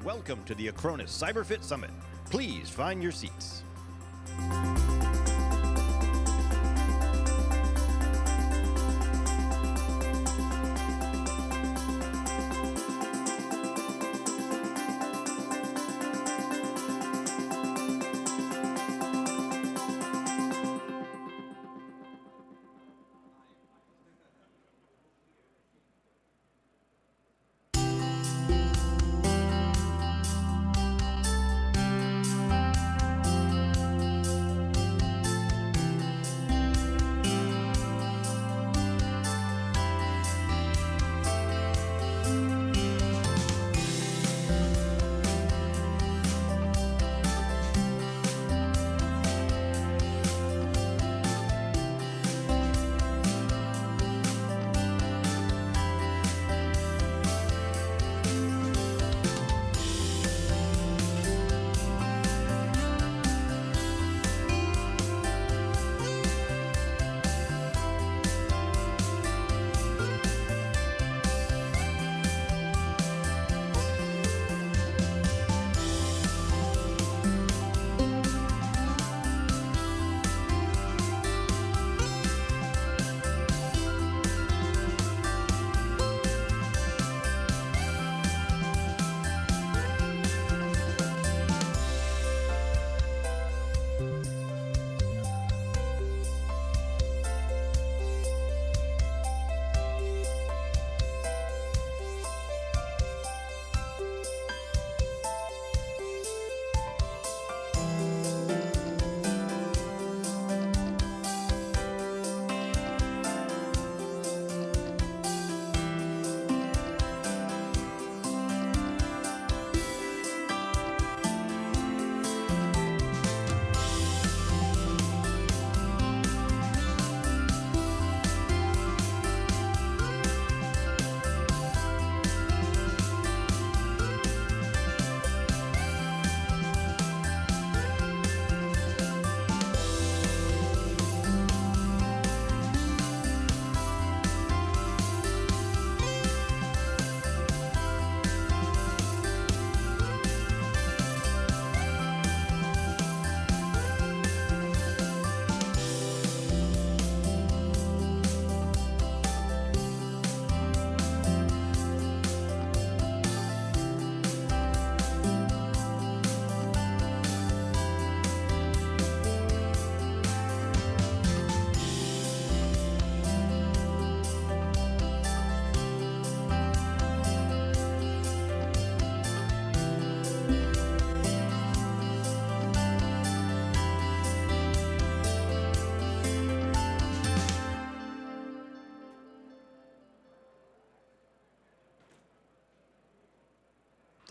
welcome to the Acronis CyberFit Summit. Please find your seats.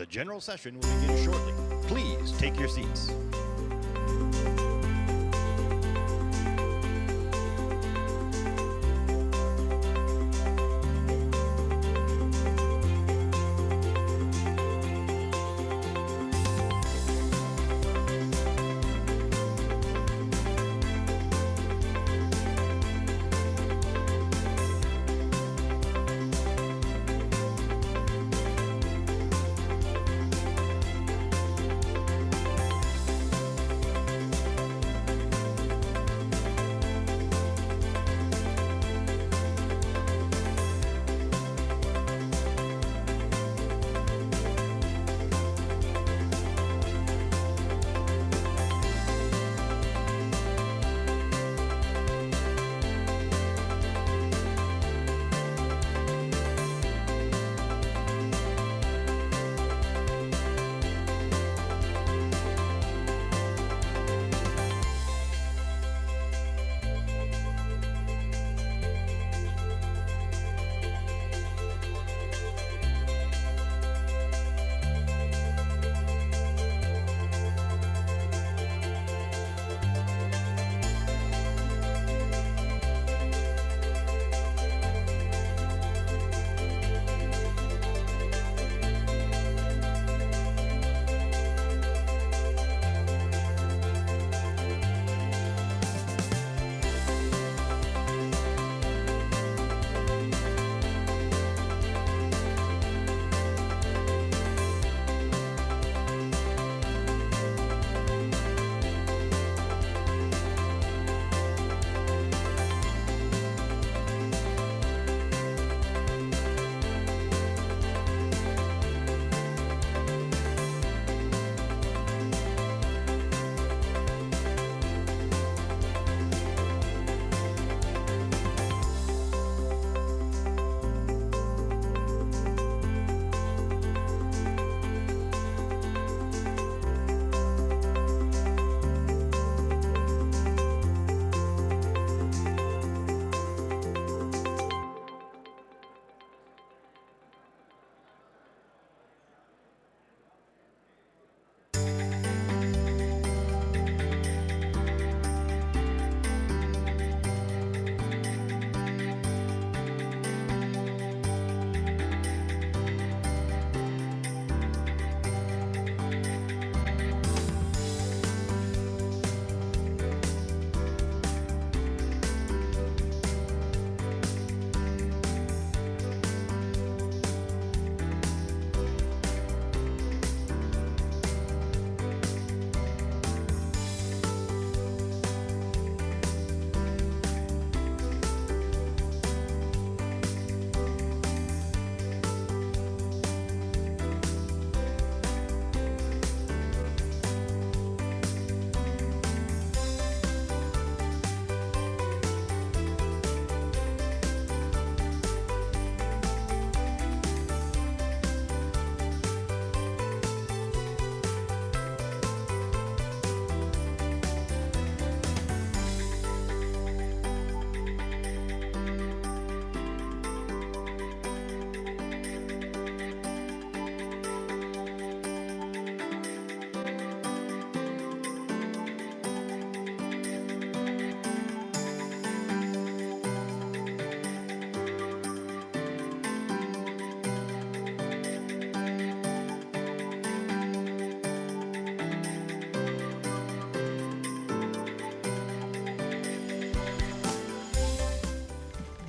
The general session will begin shortly. Please take your seats.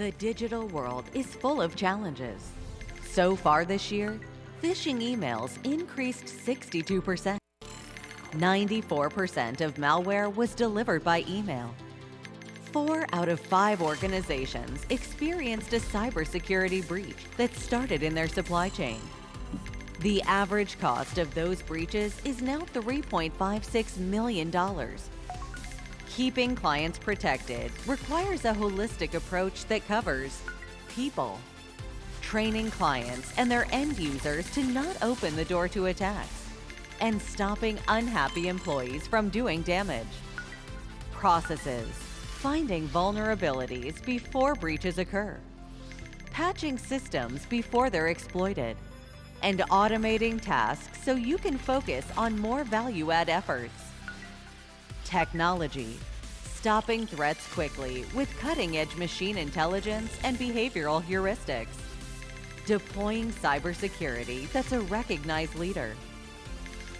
The digital world is full of challenges. So far this year, phishing emails increased 62%. 94% of malware was delivered by email. 4 out of 5 organizations experienced a cybersecurity breach that started in their supply chain. The average cost of those breaches is now $3.56 million. Keeping clients protected requires a holistic approach that covers people, training clients and their end users to not open the door to attacks, and stopping unhappy employees from doing damage. Processes, finding vulnerabilities before breaches occur, patching systems before they're exploited, and automating tasks so you can focus on more value-add efforts. Technology, stopping threats quickly with cutting-edge machine intelligence and behavioral heuristics. Deploying cybersecurity that's a recognized leader.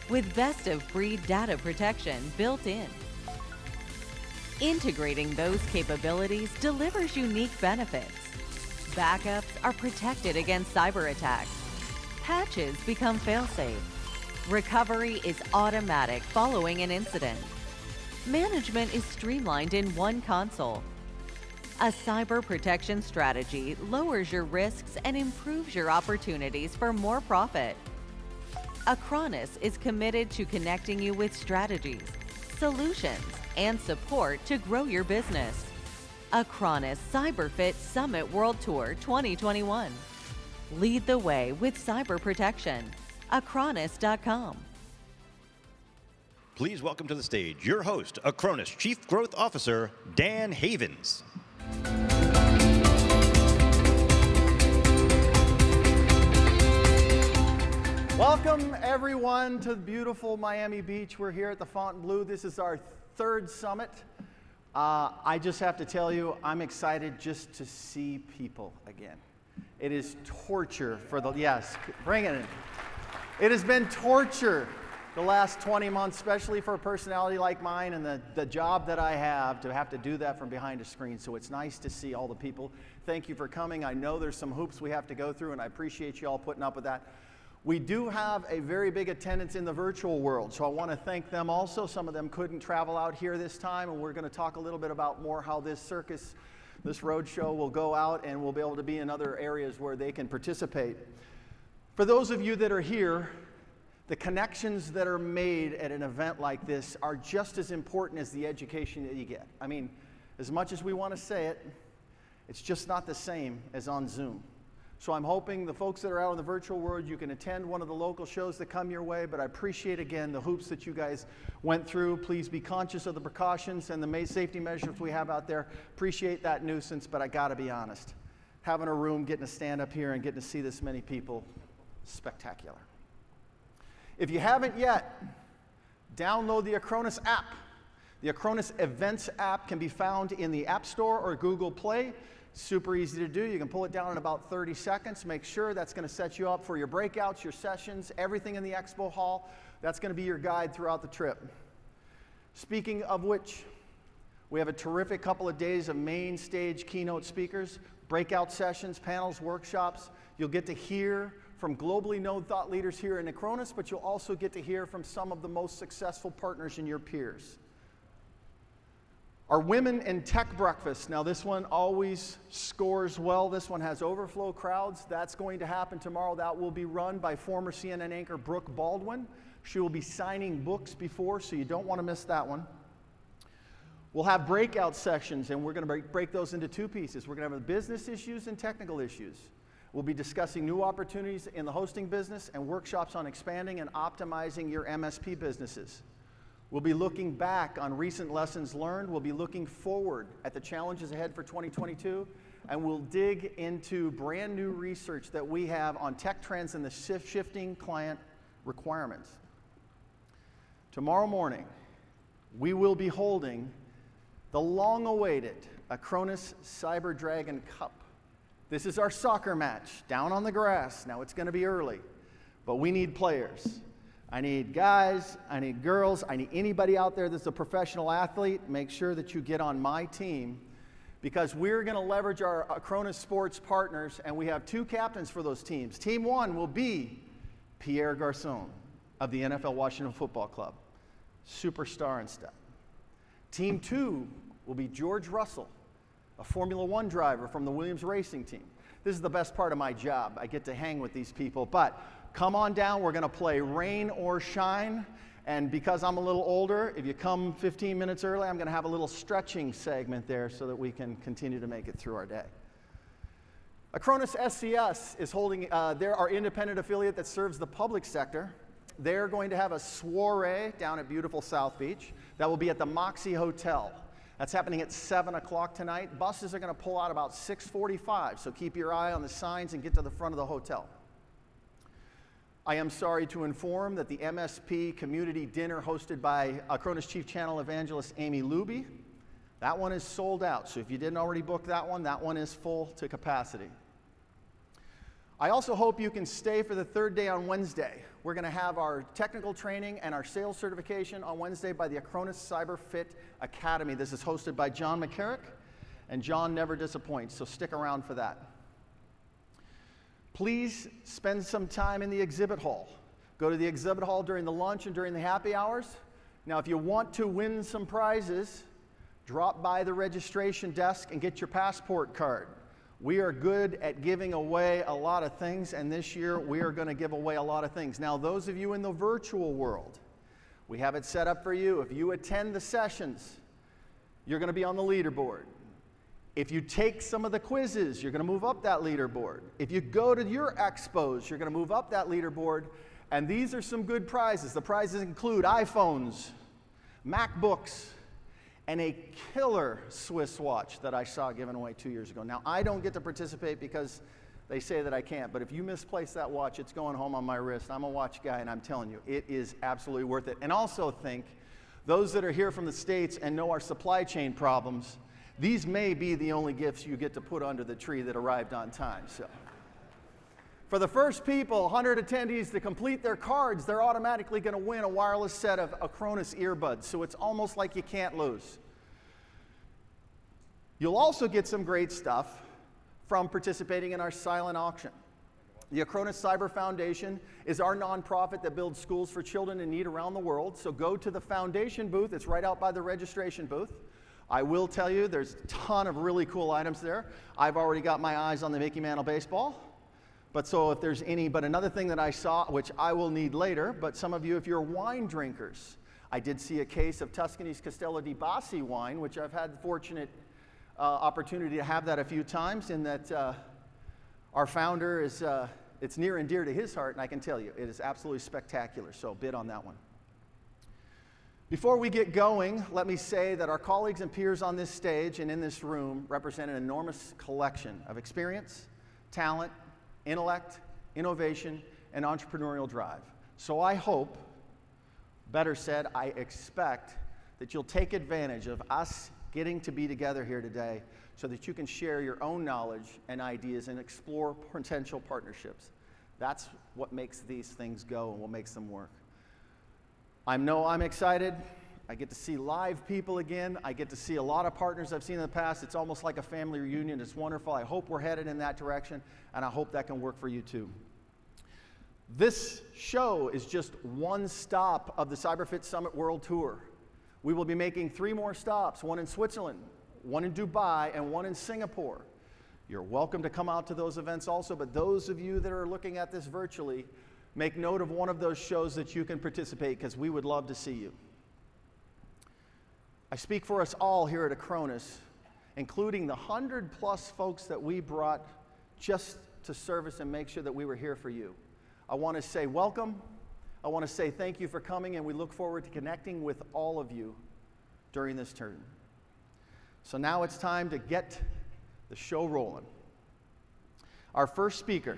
With best-of-breed data protection built in. Integrating those capabilities delivers unique benefits. Backups are protected against cyber attacks. Patches become fail-safe. Recovery is automatic following an incident. Management is streamlined in one console. A cyber protection strategy lowers your risks and improves your opportunities for more profit. Acronis is committed to connecting you with strategies, solutions, and support to grow your business. Acronis CyberFit Summit World Tour 2021. Lead the way with cyber protection. Acronis.com. Please welcome to the stage your host, Acronis Chief Growth Officer, Dan Havens. Welcome everyone to beautiful Miami Beach. We're here at the Fontainebleau. This is our 3rd summit. I just have to tell you, I'm excited just to see people again. It is torture for the, yes, bring it in. It has been torture the last 20 months, especially for a personality like mine and the job that I have to do that from behind a screen. So it's nice to see all the people. Thank you for coming. I know there's some hoops we have to go through, and I appreciate you all putting up with that. We do have a very big attendance in the virtual world, so I want to thank them also. Some of them couldn't travel out here this time, and we're going to talk a little bit about more how this circus, this road show will go out, and we'll be able to be in other areas where they can participate. For those of you that are here, the connections that are made at an event like this are just as important as the education that you get. I mean, as much as we want to say it, it's just not the same as on Zoom. So I'm hoping the folks that are out in the virtual world, you can attend one of the local shows that come your way, but I appreciate, again, the hoops that you guys went through. Please be conscious of the precautions and the safety measures we have out there. Appreciate that nuisance, but I gotta be honest. Having a room, getting to stand up here and getting to see this many people, spectacular. If you haven't yet, download the Acronis app. The Acronis Events app can be found in the App Store or Google Play. Super easy to do. You can pull it down in about 30 seconds. Make sure that's going to set you up for your breakouts, your sessions, everything in the expo hall. That's going to be your guide throughout the trip. Speaking of which, we have a terrific couple of days of main stage keynote speakers, breakout sessions, panels, workshops. You'll get to hear from globally known thought leaders here in Acronis, but you'll also get to hear from some of the most successful partners and your peers. Our Women in Tech Breakfast. Now this one always scores well. This one has overflow crowds. That's going to happen tomorrow. That will be run by former CNN anchor Brooke Baldwin. She will be signing books before, so you don't want to miss that one. We'll have breakout sessions, and we're going to break those into 2 pieces. We're going to have business issues and technical issues. We'll be discussing new opportunities in the hosting business and workshops on expanding and optimizing your MSP businesses. We'll be looking back on recent lessons learned. We'll be looking forward at the challenges ahead for 2022. And we'll dig into brand new research that we have on tech trends and the shifting client requirements. Tomorrow morning, we will be holding the long-awaited Acronis Cyber Dragon Cup. This is our soccer match down on the grass. Now it's going to be early, but we need players. I need guys, I need girls, I need anybody out there that's a professional athlete. Make sure that you get on my team because we're going to leverage our Acronis sports partners, and we have 2 captains for those teams. Team 1 will be Pierre Garçon of the NFL Washington Football Club, superstar and stuff. Team 2 will be George Russell, a Formula One driver from the Williams Racing team. This is the best part of my job. I get to hang with these people. But come on down. We're going to play rain or shine. And because I'm a little older, if you come 15 minutes early, I'm going to have a little stretching segment there so that we can continue to make it through our day. Acronis SCS is holding, they're our independent affiliate that serves the public sector. They're going to have a soiree down at beautiful South Beach that will be at the Moxie Hotel. That's happening at 7 o'clock tonight. Buses are going to pull out about 6:45, so keep your eye on the signs and get to the front of the hotel. I am sorry to inform that the MSP community dinner hosted by Acronis Chief Channel Evangelist Amy Luby, that one is sold out. So if you didn't already book that one is full to capacity. I also hope you can stay for the 3rd day on Wednesday. We're going to have our technical training and our sales certification on Wednesday by the Acronis Cyber Fit Academy. This is hosted by John McCarrick, and John never disappoints, so stick around for that. Please spend some time in the exhibit hall. Go to the exhibit hall during the lunch and during the happy hours. Now, if you want to win some prizes, drop by the registration desk and get your passport card. We are good at giving away a lot of things, and this year we are going to give away a lot of things. Now, those of you in the virtual world, we have it set up for you. If you attend the sessions, you're going to be on the leaderboard. If you take some of the quizzes, you're going to move up that leaderboard. If you go to your expos, you're going to move up that leaderboard. And these are some good prizes. The prizes include iPhones, MacBooks, and a killer Swiss watch that I saw given away 2 years ago. Now, I don't get to participate because they say that I can't, but if you misplace that watch, it's going home on my wrist. I'm a watch guy, and I'm telling you, it is absolutely worth it. And also think, those that are here from the States and know our supply chain problems, these may be the only gifts you get to put under the tree that arrived on time. So, for the first people, 100 attendees to complete their cards, they're automatically going to win a wireless set of Acronis earbuds. So it's almost like you can't lose. You'll also get some great stuff from participating in our silent auction. The Acronis Cyber Foundation is our nonprofit that builds schools for children in need around the world. So go to the foundation booth. It's right out by the registration booth. I will tell you, there's a ton of really cool items there. I've already got my eyes on the Mickey Mantle baseball. But so if there's any, but another thing that I saw, which I will need later, but some of you, if you're wine drinkers, I did see a case of Tuscany's Castello di Bassi wine, which I've had the fortunate opportunity to have that a few times, in that our founder is, it's near and dear to his heart, and I can tell you, it is absolutely spectacular, so bid on that one. Before we get going, let me say that our colleagues and peers on this stage and in this room represent an enormous collection of experience, talent, intellect, innovation, and entrepreneurial drive. So I hope, better said, I expect that you'll take advantage of us getting to be together here today so that you can share your own knowledge and ideas and explore potential partnerships. That's what makes these things go and what makes them work. I know I'm excited. I get to see live people again. I get to see a lot of partners I've seen in the past. It's almost like a family reunion. It's wonderful. I hope we're headed in that direction, and I hope that can work for you too. This show is just one stop of the CyberFit Summit World Tour. We will be making 3 more stops, one in Switzerland, one in Dubai, and one in Singapore. You're welcome to come out to those events also, but those of you that are looking at this virtually, make note of one of those shows that you can participate, because we would love to see you. I speak for us all here at Acronis, including the 100+ folks that we brought just to service and make sure that we were here for you. I want to say welcome. I want to say thank you for coming, and we look forward to connecting with all of you during this term. So now it's time to get the show rolling. Our first speaker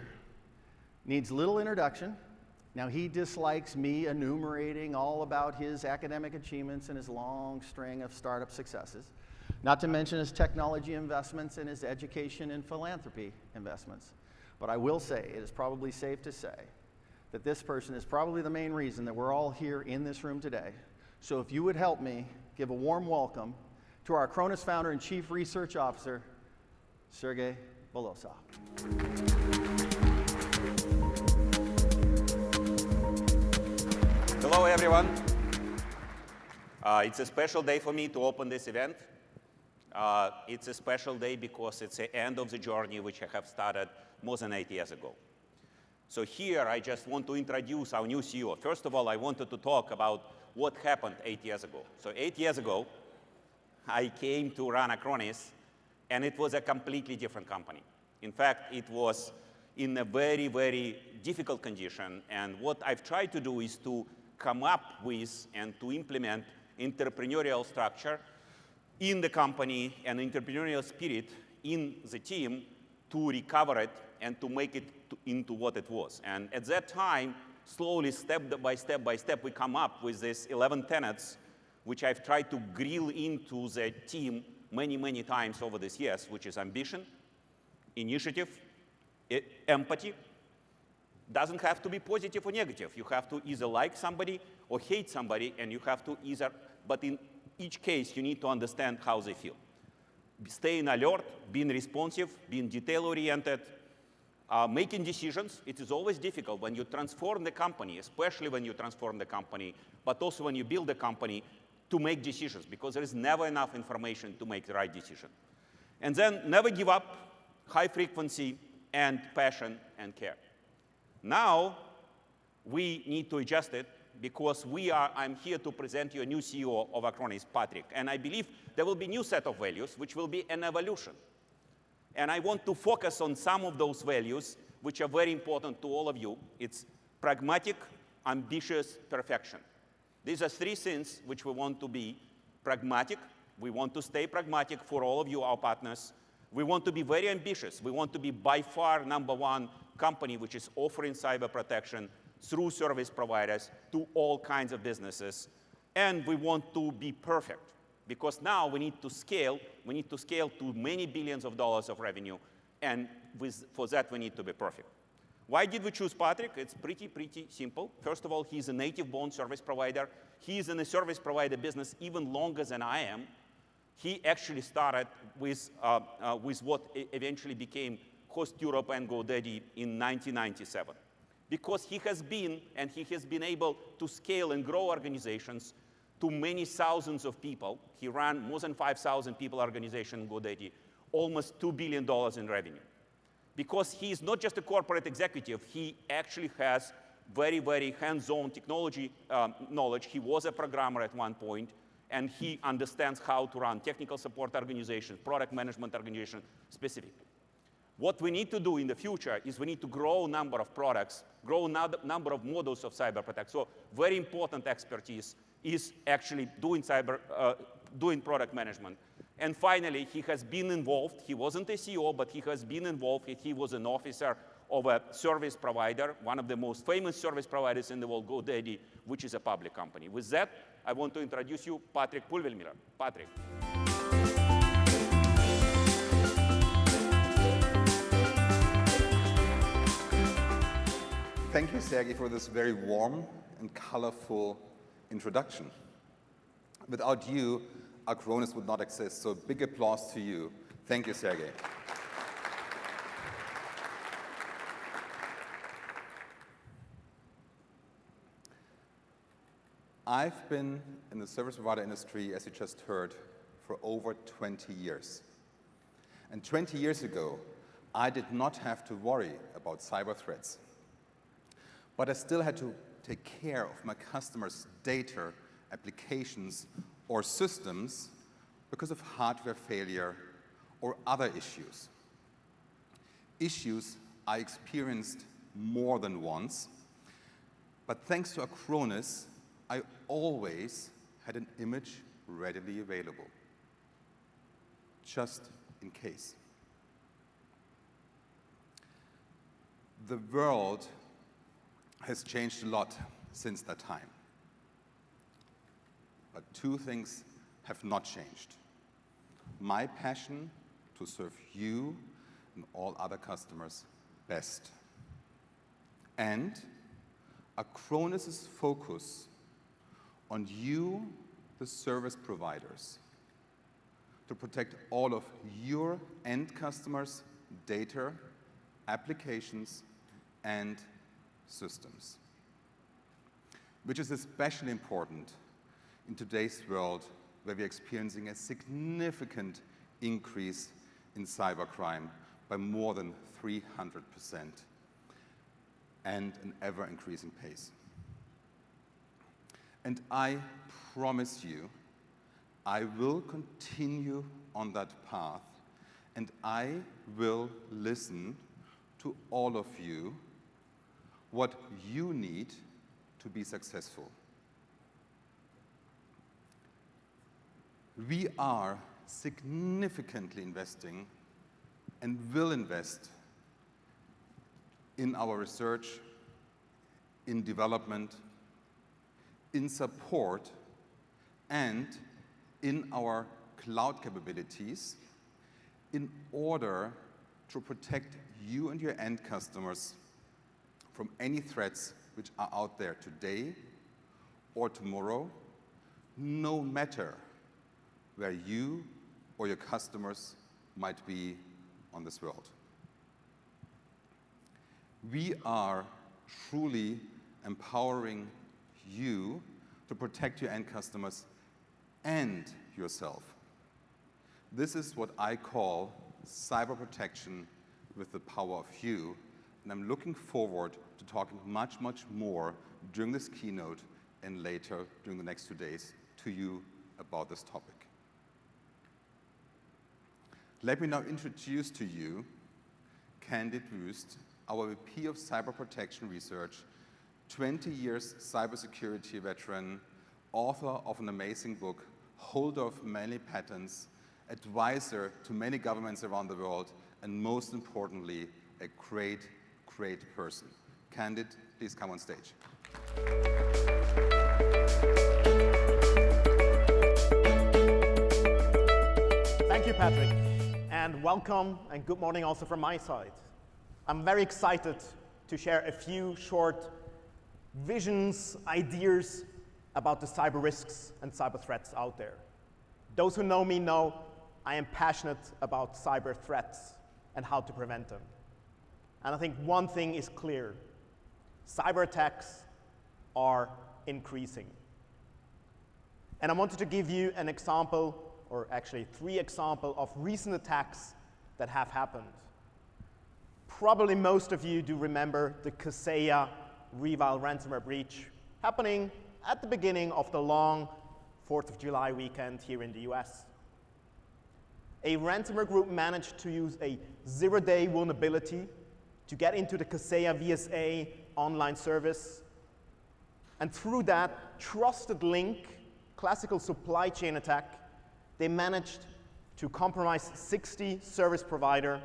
needs little introduction. Now, he dislikes me enumerating all about his academic achievements and his long string of startup successes, not to mention his technology investments and his education and philanthropy investments. But I will say, it is probably safe to say that this person is probably the main reason that we're all here in this room today. So if you would help me give a warm welcome to our Acronis founder and Chief Research Officer, Serguei Beloussov. Hello, everyone. It's a special day for me to open this event. It's a special day because it's the end of the journey which I have started more than 8 years ago. So here, I just want to introduce our new CEO. First of all, I wanted to talk about what happened 8 years ago. So 8 years ago, I came to run Acronis, and it was a completely different company. In fact, it was in a very, very difficult condition. And what I've tried to do is to come up with and to implement entrepreneurial structure in the company and entrepreneurial spirit in the team to recover it and to make it into what it was. And at that time, slowly, step by step, we come up with these 11 tenets, which I've tried to grill into the team many, many times over these years, which is ambition, initiative, empathy. Doesn't have to be positive or negative. You have to either like somebody or hate somebody, and you have to either, but in each case, you need to understand how they feel. Staying alert, being responsive, being detail-oriented, making decisions. It is always difficult when you transform the company, especially when you transform the company, but also when you build a company, to make decisions, because there is never enough information to make the right decision. And then never give up, high frequency, and passion and care. Now, we need to adjust it because I'm here to present you a new CEO of Acronis, Patrick. And I believe there will be a new set of values, which will be an evolution. And I want to focus on some of those values, which are very important to all of you. It's pragmatic, ambitious, perfection. These are three things which we want to be pragmatic. We want to stay pragmatic for all of you, our partners. We want to be very ambitious. We want to be by far #1 company which is offering cyber protection through service providers to all kinds of businesses. And we want to be perfect, because now we need to scale. We need to scale to many billions of dollars of revenue. And for that, we need to be perfect. Why did we choose Patrick? It's pretty simple. First of all, he's a native-born service provider. He's in the service provider business even longer than I am. He actually started with what eventually became Host Europe and GoDaddy in 1997. Because he has been able to scale and grow organizations to many thousands of people. He ran more than 5,000 people organization in GoDaddy, almost $2 billion in revenue. Because he is not just a corporate executive, he actually has very, very hands-on technology knowledge. He was a programmer at one point, and he understands how to run technical support organizations, product management organizations specifically. What we need to do in the future is we need to grow number of products, grow number of models of cyber protection. So very important expertise is actually doing product management. And finally, he has been involved. He wasn't a CEO, but he has been involved. He was an officer of a service provider, one of the most famous service providers in the world, GoDaddy, which is a public company. With that, I want to introduce you Patrick Pulvermueller. Patrick. Thank you, Sergei, for this very warm and colorful introduction. Without you, Acronis would not exist, so big applause to you. Thank you, Sergei. I've been in the service provider industry, as you just heard, for over 20 years. And 20 years ago, I did not have to worry about cyber threats. But I still had to take care of my customers' data, applications, or systems because of hardware failure or other issues. Issues I experienced more than once, but thanks to Acronis, I always had an image readily available, just in case. The world has changed a lot since that time. But two things have not changed. My passion to serve you and all other customers best. And Acronis' focus on you, the service providers, to protect all of your end customers' data, applications, and systems, which is especially important in today's world where we're experiencing a significant increase in cybercrime by more than 300% and an ever-increasing pace. And I promise you, I will continue on that path, and I will listen to all of you what you need to be successful. We are significantly investing and will invest in our research, in development, in support, and in our cloud capabilities in order to protect you and your end customers from any threats which are out there today or tomorrow, no matter where you or your customers might be on this world. We are truly empowering you to protect your end customers and yourself. This is what I call cyber protection with the power of you, and I'm looking forward to talking much, much more during this keynote and later during the next 2 days to you about this topic. Let me now introduce to you Candid Wüest, our VP of Cyber Protection Research, 20 years cybersecurity veteran, author of an amazing book, holder of many patents, advisor to many governments around the world, and most importantly, a great, great person. Candid, please come on stage. Thank you, Patrick, and welcome and good morning also from my side. I'm very excited to share a few short visions, ideas about the cyber risks and cyber threats out there. Those who know me know I am passionate about cyber threats and how to prevent them. And I think one thing is clear: cyber attacks are increasing. And I wanted to give you an example, or actually 3 examples of recent attacks that have happened. Probably most of you do remember the Kaseya Reval ransomware breach happening at the beginning of the long 4th of July weekend here in the US. A ransomware group managed to use a 0-day vulnerability to get into the Kaseya VSA online service, and through that trusted link, classical supply chain attack, they managed to compromise 60 service providers,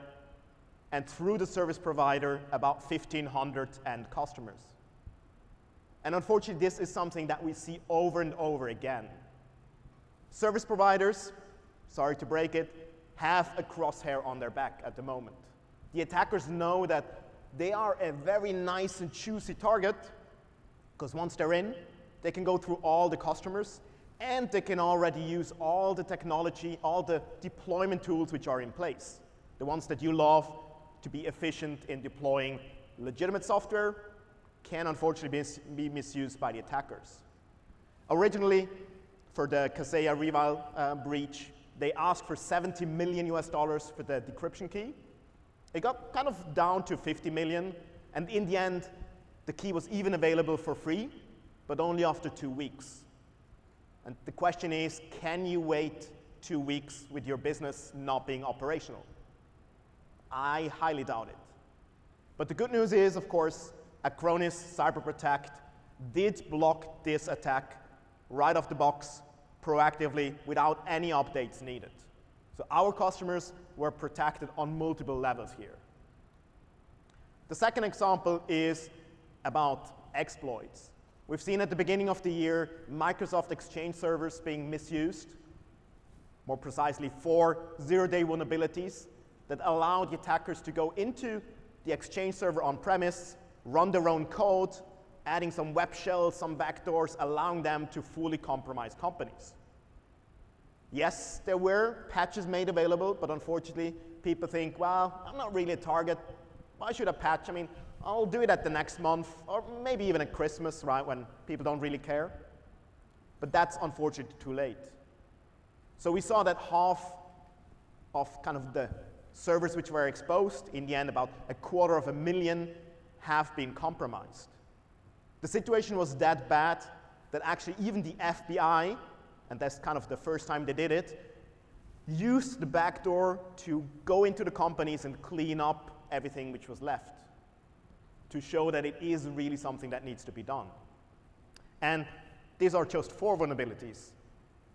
and through the service provider, about 1,500 end customers. And unfortunately, this is something that we see over and over again. Service providers, sorry to break it, have a crosshair on their back at the moment. The attackers know that they are a very nice and juicy target, because once they're in, they can go through all the customers, and they can already use all the technology, all the deployment tools which are in place, the ones that you love to be efficient in deploying legitimate software, can unfortunately be misused by the attackers. Originally, for the Kaseya Reval breach, they asked for $70 million for the decryption key. It got kind of down to 50 million, and in the end, the key was even available for free, but only after 2 weeks. And the question is, can you wait 2 weeks with your business not being operational? I highly doubt it. But the good news is, of course, Acronis Cyber Protect did block this attack right off the box, proactively, without any updates needed. So our customers were protected on multiple levels here. The second example is about exploits. We've seen at the beginning of the year Microsoft Exchange servers being misused, more precisely 4 0-day vulnerabilities that allowed the attackers to go into the Exchange server on-premise, run their own code, adding some web shells, some backdoors, allowing them to fully compromise companies. Yes, there were patches made available, but unfortunately, people think, well, I'm not really a target. Why should I patch? I mean, I'll do it at the next month, or maybe even at Christmas, right, when people don't really care. But that's unfortunately too late. So we saw that half of kind of the servers which were exposed, in the end about 250,000 have been compromised. The situation was that bad that actually even the FBI, and that's kind of the first time they did it, used the backdoor to go into the companies and clean up everything which was left, to show that it is really something that needs to be done. And these are just 4 vulnerabilities.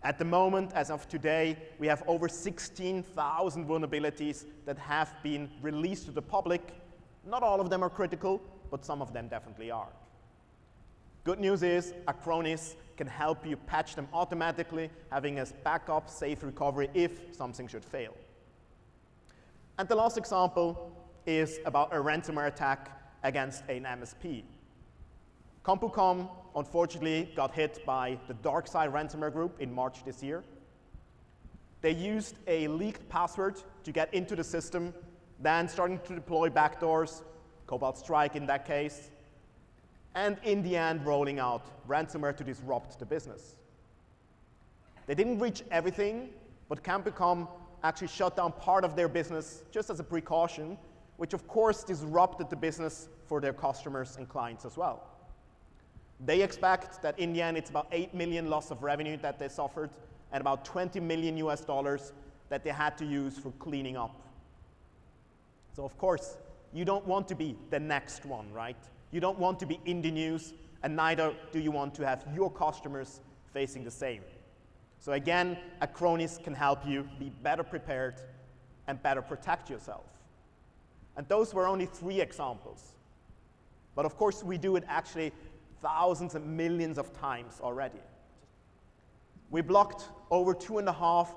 At the moment, as of today, we have over 16,000 vulnerabilities that have been released to the public. Not all of them are critical, but some of them definitely are. Good news is Acronis can help you patch them automatically, having a backup, safe recovery if something should fail. And the last example is about a ransomware attack against an MSP. CompuCom, unfortunately, got hit by the DarkSide ransomware group in March this year. They used a leaked password to get into the system, then starting to deploy backdoors, Cobalt Strike in that case, and in the end, rolling out ransomware to disrupt the business. They didn't reach everything, but CompuCom actually shut down part of their business just as a precaution, which of course disrupted the business for their customers and clients as well. They expect that in the end, it's about 8 million loss of revenue that they suffered and about $20 million that they had to use for cleaning up. So of course, you don't want to be the next one, right? You don't want to be in the news, and neither do you want to have your customers facing the same. So again, Acronis can help you be better prepared and better protect yourself. And those were only 3 examples. But of course, we do it actually thousands and millions of times already. We blocked over 2.5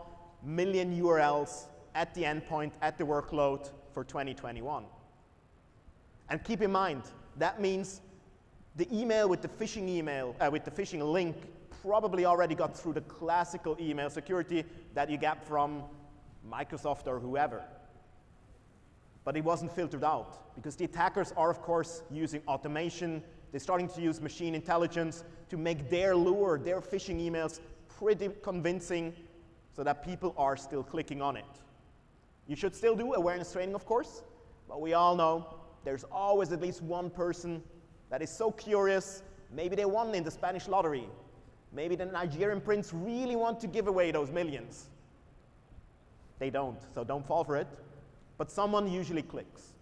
million URLs at the endpoint, at the workload for 2021. And keep in mind, that means the email with the phishing link probably already got through the classical email security that you get from Microsoft or whoever. But it wasn't filtered out, because the attackers are, of course, using automation. They're starting to use machine intelligence to make their lure, their phishing emails, pretty convincing so that people are still clicking on it. You should still do awareness training, of course, but we all know there's always at least one person that is so curious. Maybe they won in the Spanish lottery. Maybe the Nigerian prince really want to give away those millions. They don't, so don't fall for it. But someone usually clicks.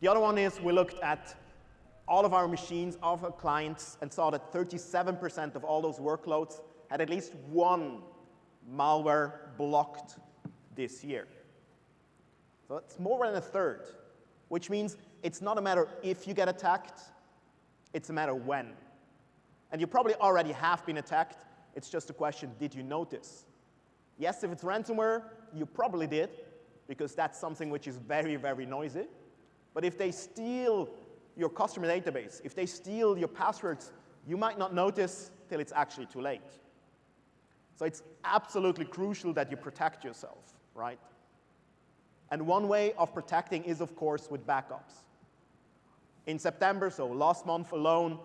The other one is we looked at all of our machines, all of our clients, and saw that 37% of all those workloads had at least one malware blocked this year. So it's more than a third, which means it's not a matter if you get attacked, it's a matter when. And you probably already have been attacked. It's just a question, did you notice? Yes, if it's ransomware, you probably did, because that's something which is very, very noisy. But if they steal your customer database, if they steal your passwords, you might not notice till it's actually too late. So it's absolutely crucial that you protect yourself, right? And one way of protecting is, of course, with backups. In September, so last month alone,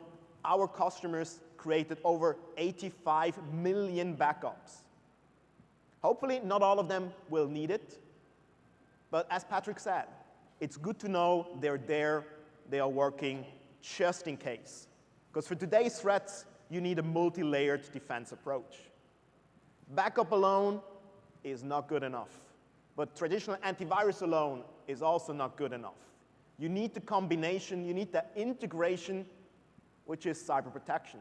our customers created over 85 million backups. Hopefully, not all of them will need it. But as Patrick said, it's good to know they're there, they are working just in case. Because for today's threats, you need a multi-layered defense approach. Backup alone is not good enough. But traditional antivirus alone is also not good enough. You need the combination, you need the integration, which is cyber protection.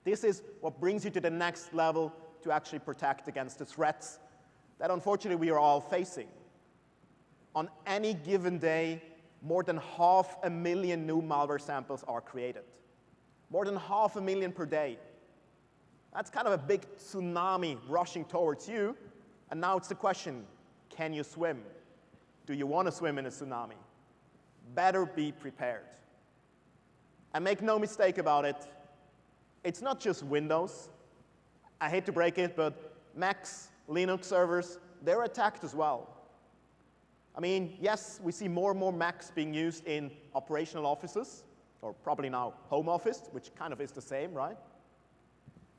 This is what brings you to the next level to actually protect against the threats that unfortunately we are all facing. On any given day, more than 500,000 new malware samples are created. More than 500,000 per day. That's kind of a big tsunami rushing towards you. And now it's the question, can you swim? Do you want to swim in a tsunami? Better be prepared. And make no mistake about it, it's not just Windows. I hate to break it, but Macs, Linux servers, they're attacked as well. I mean, yes, we see more and more Macs being used in operational offices, or probably now home office, which kind of is the same, right?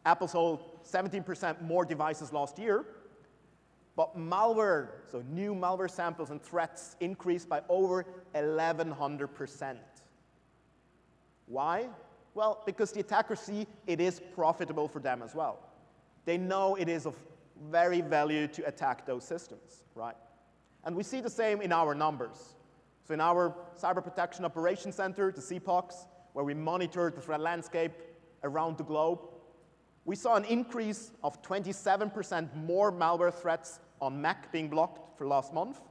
Apple sold 17% more devices last year, but malware, so new malware samples and threats increased by over 1,100%. Why? Well, because the attackers see it is profitable for them as well. They know it is of very value to attack those systems, right? And we see the same in our numbers. So in our Cyber Protection Operations Center, the CPOCs, where we monitor the threat landscape around the globe, we saw an increase of 27% more malware threats on Mac being blocked for last month,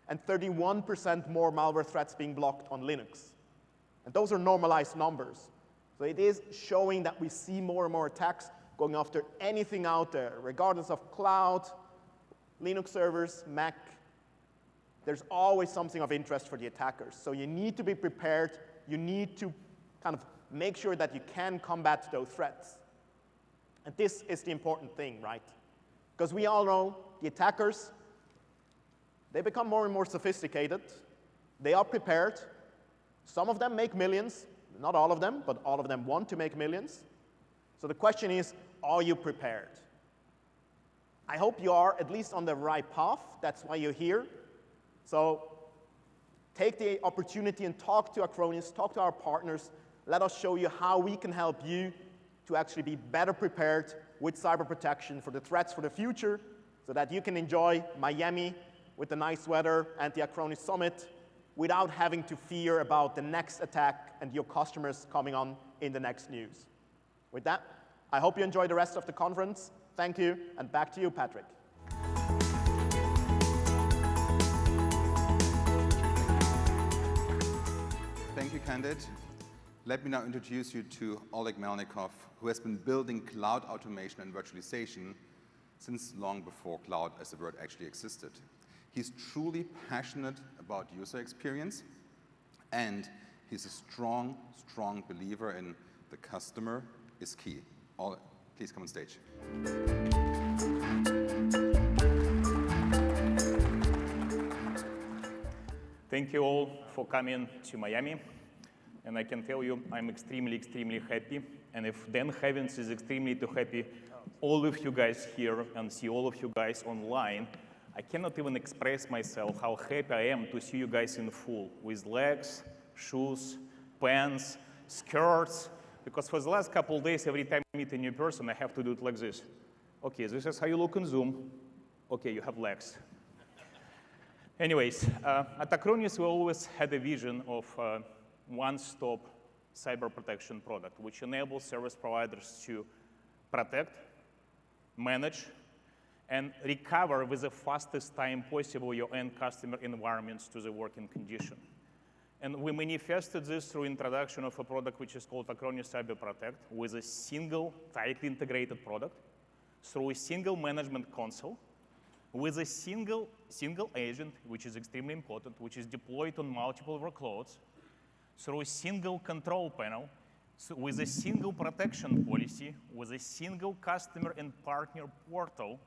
and 31% more malware threats being blocked on Linux. And those are normalized numbers. So it is showing that we see more and more attacks going after anything out there, regardless of cloud, Linux servers, Mac. There's always something of interest for the attackers. So you need to be prepared. You need to kind of make sure that you can combat those threats. And this is the important thing, right? Because we all know the attackers, they become more and more sophisticated. They are prepared. Some of them make millions. Not all of them, but all of them want to make millions. So the question is, are you prepared? I hope you are at least on the right path. That's why you're here. So take the opportunity and talk to Acronis, talk to our partners. Let us show you how we can help you to actually be better prepared with cyber protection for the threats for the future, so that you can enjoy Miami with the nice weather and the Acronis Summit without having to fear about the next attack and your customers coming on in the next news. With that, I hope you enjoy the rest of the conference. Thank you, and back to you, Patrick. Thank you, Candid. Let me now introduce you to Oleg Melnikov, who has been building cloud automation and virtualization since long before cloud as a word actually existed. He's truly passionate about user experience, and he's a strong, strong believer in the customer is key. Oleg, please come on stage. Thank you all for coming to Miami. And I can tell you, I'm extremely, extremely happy. And if Dan Havens is extremely too happy, all of you guys here and see all of you guys online, I cannot even express myself how happy I am to see you guys in full, with legs, shoes, pants, skirts. Because for the last couple of days, every time I meet a new person, I have to do it like this. OK, this is how you look on Zoom. OK, you have legs. Anyways, at Acronis, we always had a vision of one-stop cyber protection product, which enables service providers to protect, manage, and recover with the fastest time possible your end customer environments to the working condition. And we manifested this through introduction of a product which is called Acronis Cyber Protect, with a single, tightly integrated product, through a single management console, with a single agent, which is extremely important, which is deployed on multiple workloads, through a single control panel, so with a single protection policy, with a single customer and partner portal,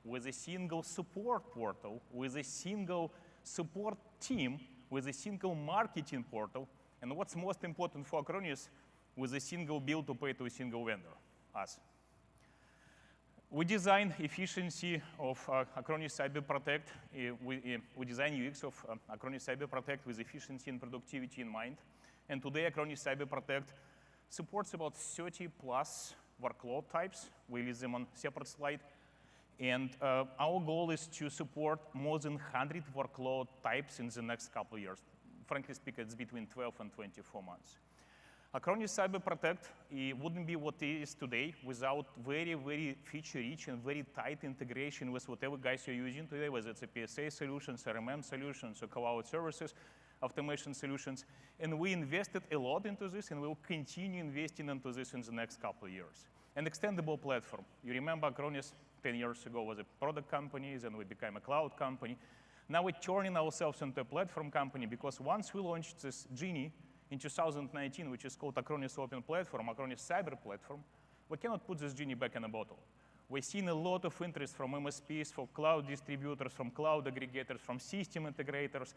with a single support portal, with a single support team, with a single marketing portal, and what's most important for Acronis, with a single bill to pay to a single vendor, us. We design efficiency of Acronis Cyber Protect. We design UX of Acronis Cyber Protect with efficiency and productivity in mind. And today, Acronis Cyber Protect supports about 30+ workload types. We list them on a separate slide. And our goal is to support more than 100 workload types in the next couple of years. Frankly speaking, it's between 12 and 24 months. Acronis Cyber Protect wouldn't be what it is today without very, very feature-rich and very tight integration with whatever guys you're using today, whether it's a PSA solutions, RMM solutions, or cloud services, automation solutions. And we invested a lot into this, and we'll continue investing into this in the next couple of years. An extendable platform. You remember Acronis 10 years ago was a product company, then we became a cloud company. Now we're turning ourselves into a platform company, because once we launched this Genie in 2019, which is called Acronis Open Platform, Acronis Cyber Platform, we cannot put this Genie back in a bottle. We're seeing a lot of interest from MSPs, from cloud distributors, from cloud aggregators, from system integrators,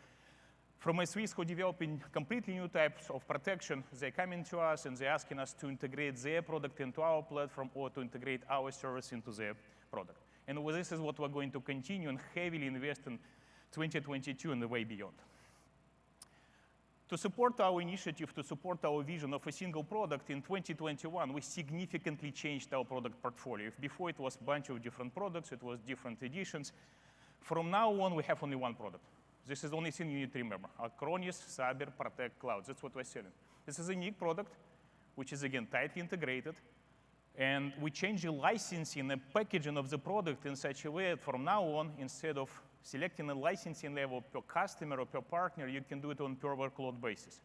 from SVs who are developing completely new types of protection. They're coming to us and they're asking us to integrate their product into our platform or to integrate our service into their product. And this is what we're going to continue and heavily invest in 2022 and the way beyond. To support our initiative, to support our vision of a single product, in 2021, we significantly changed our product portfolio. If before it was a bunch of different products, it was different editions. From now on, we have only one product. This is the only thing you need to remember. Acronis Cyber Protect Cloud. That's what we're selling. This is a unique product, which is, again, tightly integrated. And we change the licensing and packaging of the product in such a way that from now on, instead of selecting a licensing level per customer or per partner, you can do it on per workload basis.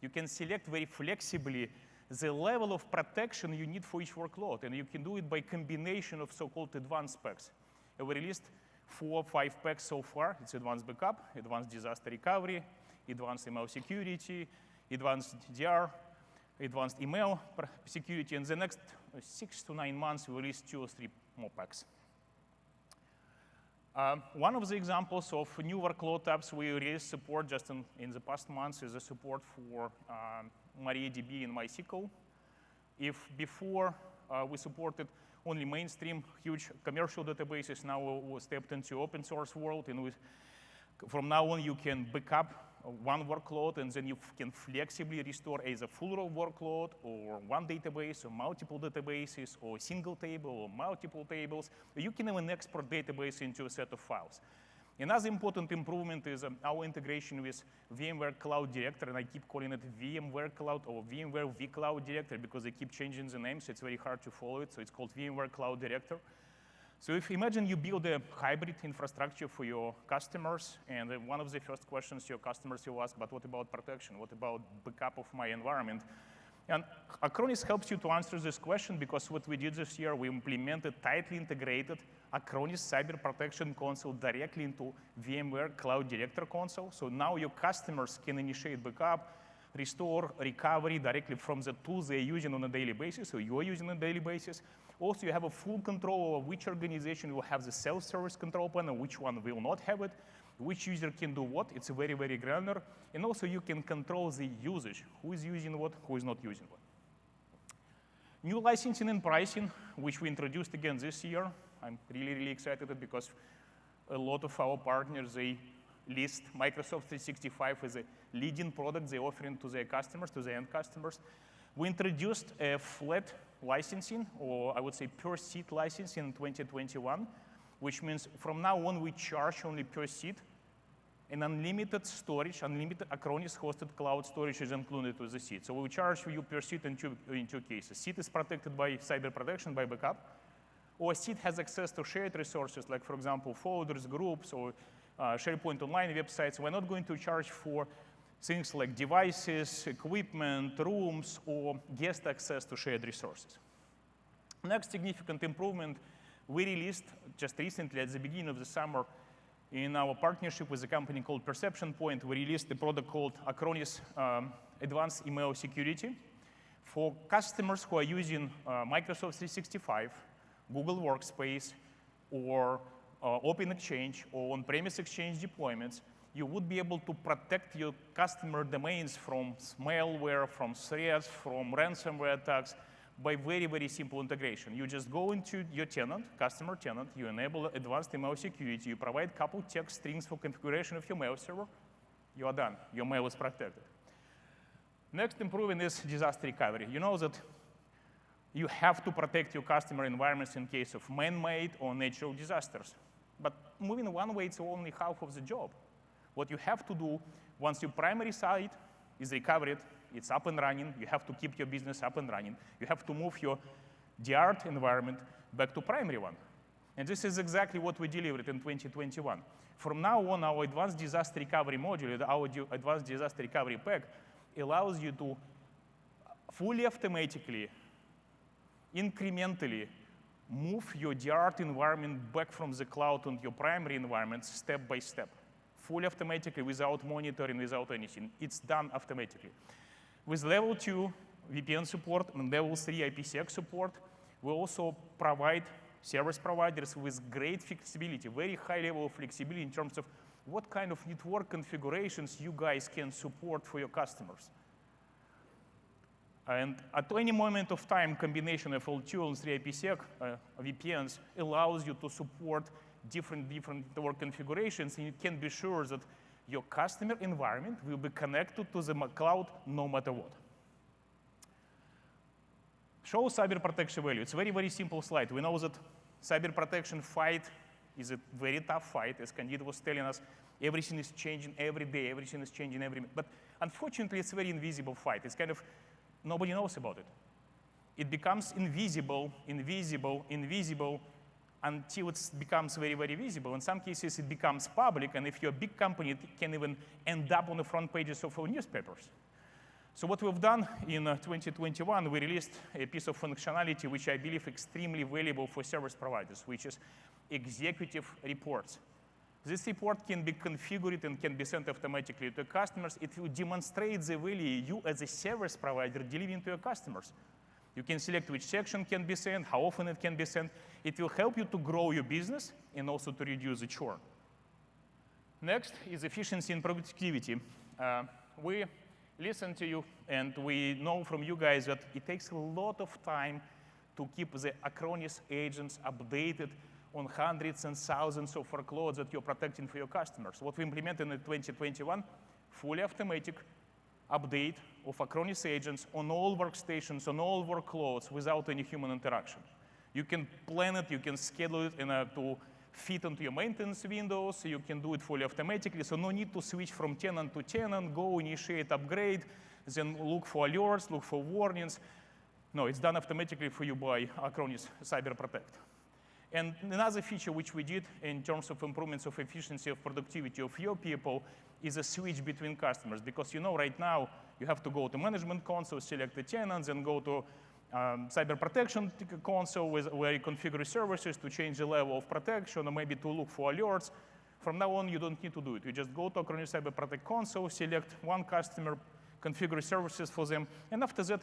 You can select very flexibly the level of protection you need for each workload, and you can do it by combination of so-called advanced specs. We released 4 or 5 packs so far. It's advanced backup, advanced disaster recovery, advanced email security, advanced DR, advanced email security. In the next 6 to 9 months, we release 2 or 3 more packs. One of the examples of new workload types we released support just in the past months is the support for MariaDB and MySQL. If before we supported only mainstream huge commercial databases, now we stepped into open source world, and from now on you can backup one workload, and then you can flexibly restore either full workload or one database or multiple databases or a single table or multiple tables. You can even export database into a set of files. Another important improvement is our integration with VMware Cloud Director, and I keep calling it VMware Cloud or VMware vCloud Director because they keep changing the names. It's very hard to follow it, so it's called VMware Cloud Director. So if imagine you build a hybrid infrastructure for your customers, and one of the first questions your customers will ask, but what about protection? What about backup of my environment? And Acronis helps you to answer this question because what we did this year, we implemented tightly integrated Acronis Cyber Protection Console directly into VMware Cloud Director console. So now your customers can initiate backup, restore, recovery directly from the tools they're using on a daily basis, or you're using on a daily basis. Also, you have a full control of which organization will have the self-service control plan and which one will not have it, which user can do what. It's very, very granular. And also, you can control the usage, who is using what, who is not using what. New licensing and pricing, which we introduced again this year. I'm really, really excited because a lot of our partners, they list Microsoft 365 as a leading product they're offering to their customers, to their end customers. We introduced a flat licensing, or I would say per seat licensing in 2021, which means from now on we charge only per seat, and unlimited storage, unlimited Acronis hosted cloud storage is included with the seat. So we charge you per seat in two cases. Seat is protected by cyber protection, by backup, or a seat has access to shared resources, like for example, folders, groups, or SharePoint Online websites. We're not going to charge for things like devices, equipment, rooms, or guest access to shared resources. Next significant improvement we released just recently at the beginning of the summer in our partnership with a company called Perception Point. We released a product called Acronis Advanced Email Security for customers who are using Microsoft 365, Google Workspace, or Open Exchange, or on-premise Exchange deployments. You would be able to protect your customer domains from malware, from threats, from ransomware attacks by very, very simple integration. You just go into your tenant, customer tenant, you enable advanced email security, you provide a couple text strings for configuration of your mail server, you are done. Your mail is protected. Next improvement is disaster recovery. You know that you have to protect your customer environments in case of man-made or natural disasters. But moving one way, it's only half of the job. What you have to do once your primary site is recovered, it's up and running, you have to keep your business up and running. You have to move your DR'd environment back to primary one. And this is exactly what we delivered in 2021. From now on, our advanced disaster recovery module, our advanced disaster recovery pack, allows you to fully automatically, incrementally move your DR'd environment back from the cloud on your primary environment step by step. Fully automatically, without monitoring, without anything. It's done automatically. With level 2 VPN support and level 3 IPsec support, we also provide service providers with great flexibility, very high level of flexibility in terms of what kind of network configurations you guys can support for your customers. And at any moment of time, combination of L2 and 3 IPsec VPNs allows you to support different network configurations, and you can be sure that your customer environment will be connected to the cloud no matter what. Show cyber protection value. It's a very, very simple slide. We know that cyber protection fight is a very tough fight. As Candid was telling us, everything is changing every day, everything is changing every minute. But unfortunately, it's a very invisible fight. It's kind of, nobody knows about it. It becomes invisible until it becomes very, very visible. In some cases, it becomes public, and if you're a big company, it can even end up on the front pages of our newspapers. So what we've done in 2021, we released a piece of functionality which I believe extremely valuable for service providers, which is executive reports. This report can be configured and can be sent automatically to customers. It will demonstrate the value you as a service provider delivering to your customers. You can select which section can be sent, how often it can be sent. It will help you to grow your business and also to reduce the churn. Next is efficiency and productivity. We listen to you, and we know from you guys that it takes a lot of time to keep the Acronis agents updated on hundreds and thousands of workloads that you're protecting for your customers. What we implemented in 2021, fully automatic update of Acronis agents on all workstations, on all workloads without any human interaction. You can plan it, you can schedule it to fit into your maintenance windows, you can do it fully automatically, so no need to switch from tenant to tenant, go initiate upgrade, then look for alerts, look for warnings. No, it's done automatically for you by Acronis Cyber Protect. And another feature which we did in terms of improvements of efficiency of productivity of your people is a switch between customers. Because you know right now you have to go to management console, select the tenants, and go to cyber protection console where you configure services to change the level of protection or maybe to look for alerts. From now on, you don't need to do it. You just go to Acronis Cyber Protect console, select one customer, configure services for them, and after that,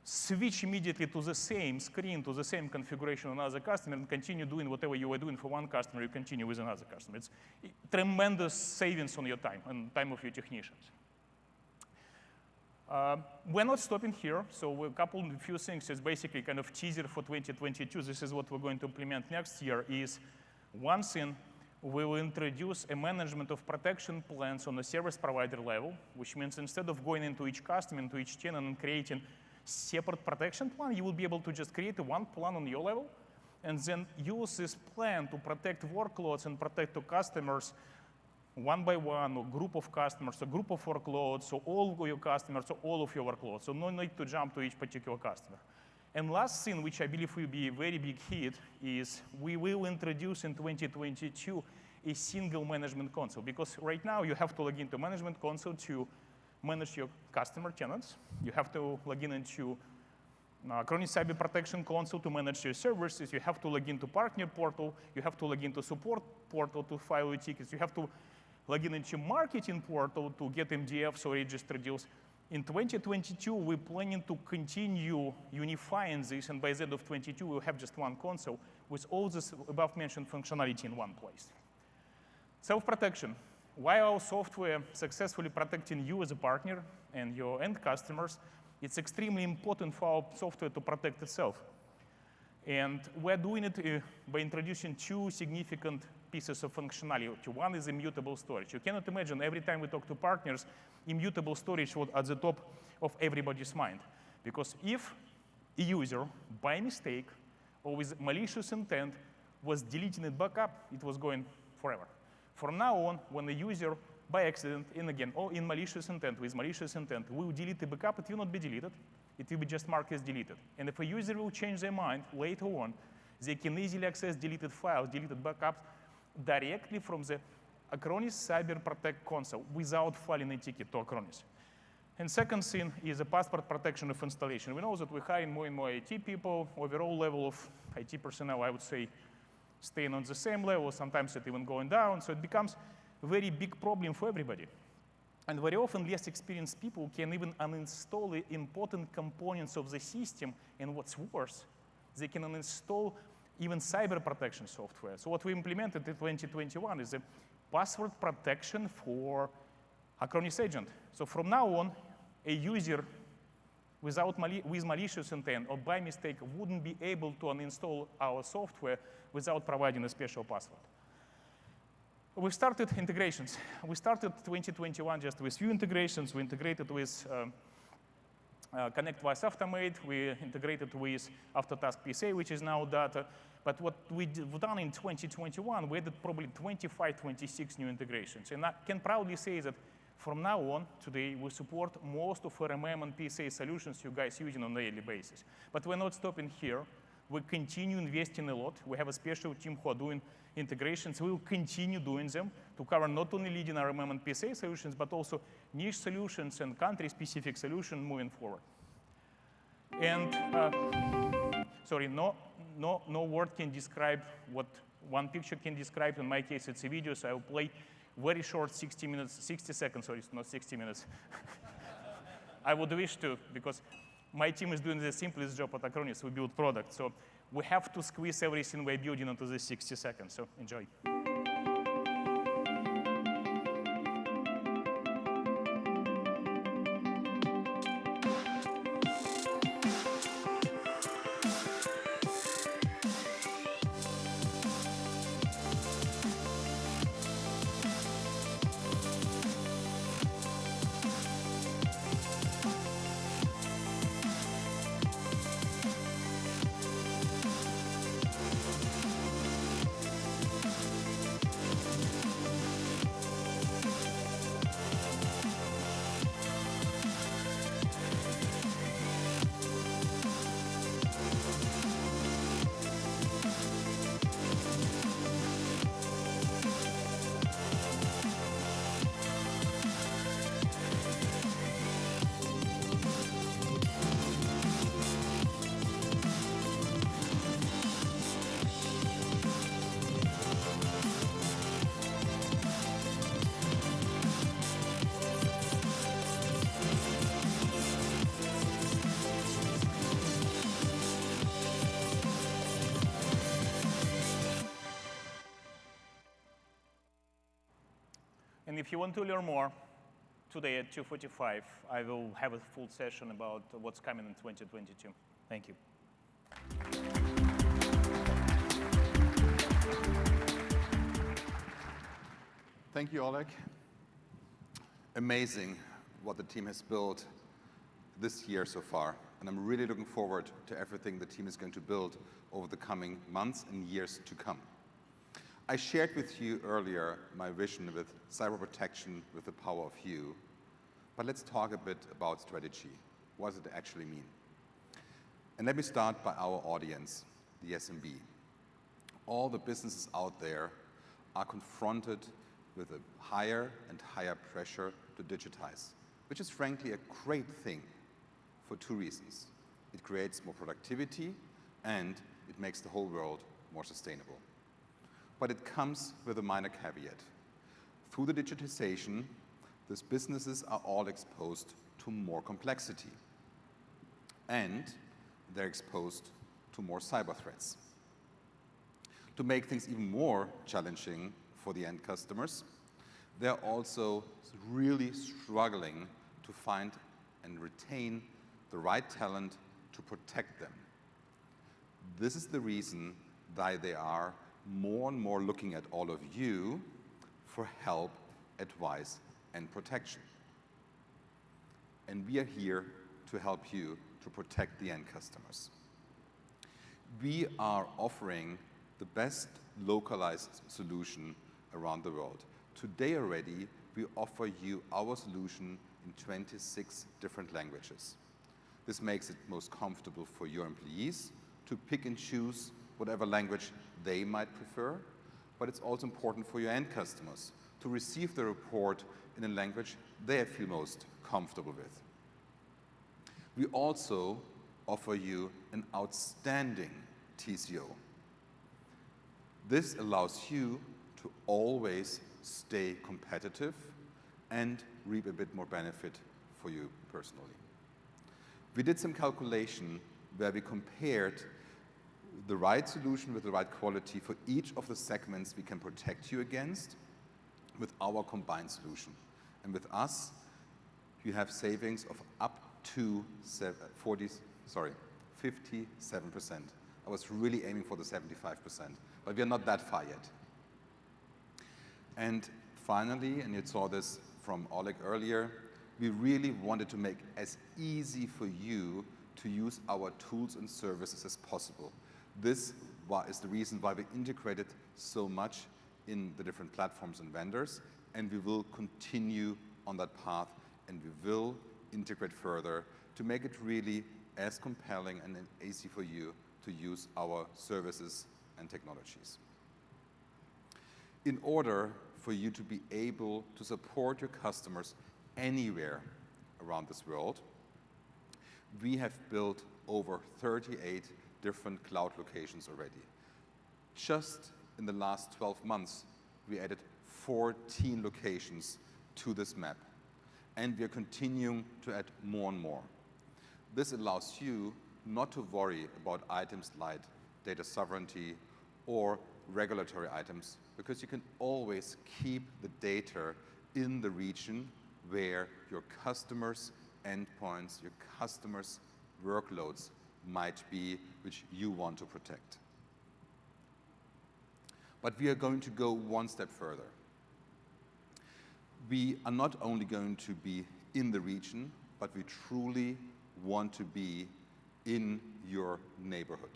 switch immediately to the same screen, to the same configuration on another customer, and continue doing whatever you were doing for one customer, you continue with another customer. It's tremendous savings on your time and time of your technicians. We're not stopping here, so a few things is basically kind of teaser for 2022. This is what we're going to implement next year is one thing, we will introduce a management of protection plans on the service provider level, which means instead of going into each customer, into each tenant and creating separate protection plan, you will be able to just create one plan on your level and then use this plan to protect workloads and protect the customers one by one, or group of customers, or group of workloads, or all of your customers, or all of your workloads. So no need to jump to each particular customer. And last thing, which I believe will be a very big hit, is we will introduce in 2022 a single management console. Because right now you have to log into management console to manage your customer tenants. You have to log into Acronis Cyber Protection Console to manage your services. You have to log into partner portal. You have to log into support portal to file your tickets. You have to log into marketing portal to get MDFs or register deals. In 2022, we're planning to continue unifying this, and by the end of 2022, we'll have just one console with all this above-mentioned functionality in one place. Self-protection. While our software successfully protecting you as a partner and your end customers, it's extremely important for our software to protect itself. And we're doing it by introducing two significant pieces of functionality. One is immutable storage. You cannot imagine every time we talk to partners, immutable storage was at the top of everybody's mind. Because if a user, by mistake or with malicious intent, was deleting a backup, it was going forever. From now on, when a user, by accident, and again, or in malicious intent, with malicious intent, will delete the backup, it will not be deleted. It will be just marked as deleted. And if a user will change their mind later on, they can easily access deleted files, deleted backups, directly from the Acronis Cyber Protect console without filing a ticket to Acronis. And second thing is the password protection of installation. We know that we're hiring more and more IT people. Overall level of IT personnel, I would say, staying on the same level, sometimes it even going down. So it becomes a very big problem for everybody. And very often, less experienced people can even uninstall the important components of the system. And what's worse, they can uninstall even cyber protection software. So what we implemented in 2021 is a password protection for Acronis agent. So from now on, a user with malicious intent or by mistake wouldn't be able to uninstall our software without providing a special password. We started integrations. We started 2021 just with few integrations. We integrated with Connect Voice Automate. We integrated with Autotask PSA, which is now data. But what we've done in 2021, we added probably 25, 26 new integrations. And I can proudly say that from now on, today, we support most of RMM and PSA solutions you guys using on a daily basis. But we're not stopping here. We continue investing a lot. We have a special team who are doing integrations. We will continue doing them to cover not only leading RMM and PSA solutions, but also niche solutions and country-specific solutions moving forward. And sorry, no word can describe what one picture can describe. In my case, it's a video, so I will play very short 60 seconds, sorry, not 60 minutes. I would wish to, because my team is doing the simplest job at Acronis. We build products, so we have to squeeze everything we're building into the 60 seconds, so enjoy. And if you want to learn more, today at 2:45, I will have a full session about what's coming in 2022. Thank you. Thank you, Oleg. Amazing what the team has built this year so far. And I'm really looking forward to everything the team is going to build over the coming months and years to come. I shared with you earlier my vision with cyber protection with the power of you. But let's talk a bit about strategy. What does it actually mean? And let me start by our audience, the SMB. All the businesses out there are confronted with a higher and higher pressure to digitize, which is frankly a great thing for two reasons. It creates more productivity and it makes the whole world more sustainable. But it comes with a minor caveat. Through the digitization, these businesses are all exposed to more complexity. And they're exposed to more cyber threats. To make things even more challenging for the end customers, they're also really struggling to find and retain the right talent to protect them. This is the reason why they are more and more looking at all of you for help, advice, and protection. And we are here to help you to protect the end customers. We are offering the best localized solution around the world. Today already, we offer you our solution in 26 different languages. This makes it most comfortable for your employees to pick and choose whatever language they might prefer, but it's also important for your end customers to receive the report in a language they feel most comfortable with. We also offer you an outstanding TCO. This allows you to always stay competitive and reap a bit more benefit for you personally. We did some calculation where we compared the right solution with the right quality for each of the segments we can protect you against with our combined solution. And with us, you have savings of up to 57%. I was really aiming for the 75%, but we are not that far yet. And finally, and you saw this from Oleg earlier, we really wanted to make as easy for you to use our tools and services as possible. This is the reason why we integrated so much in the different platforms and vendors, and we will continue on that path, and we will integrate further to make it really as compelling and easy for you to use our services and technologies. In order for you to be able to support your customers anywhere around this world, we have built over 38 different cloud locations already. Just in the last 12 months, we added 14 locations to this map, and we are continuing to add more and more. This allows you not to worry about items like data sovereignty or regulatory items, because you can always keep the data in the region where your customers' endpoints, your customers' workloads might be, which you want to protect. But we are going to go one step further. We are not only going to be in the region, but we truly want to be in your neighborhood.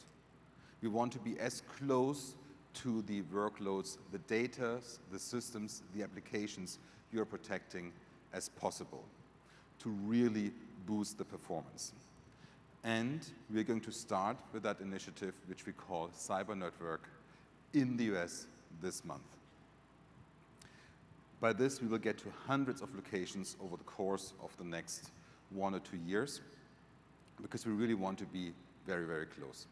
We want to be as close to the workloads, the data, the systems, the applications you're protecting as possible to really boost the performance. And we're going to start with that initiative, which we call Cyber Network, in the US this month. By this, we will get to hundreds of locations over the course of the next 1 or 2 years, because we really want to be very, very close.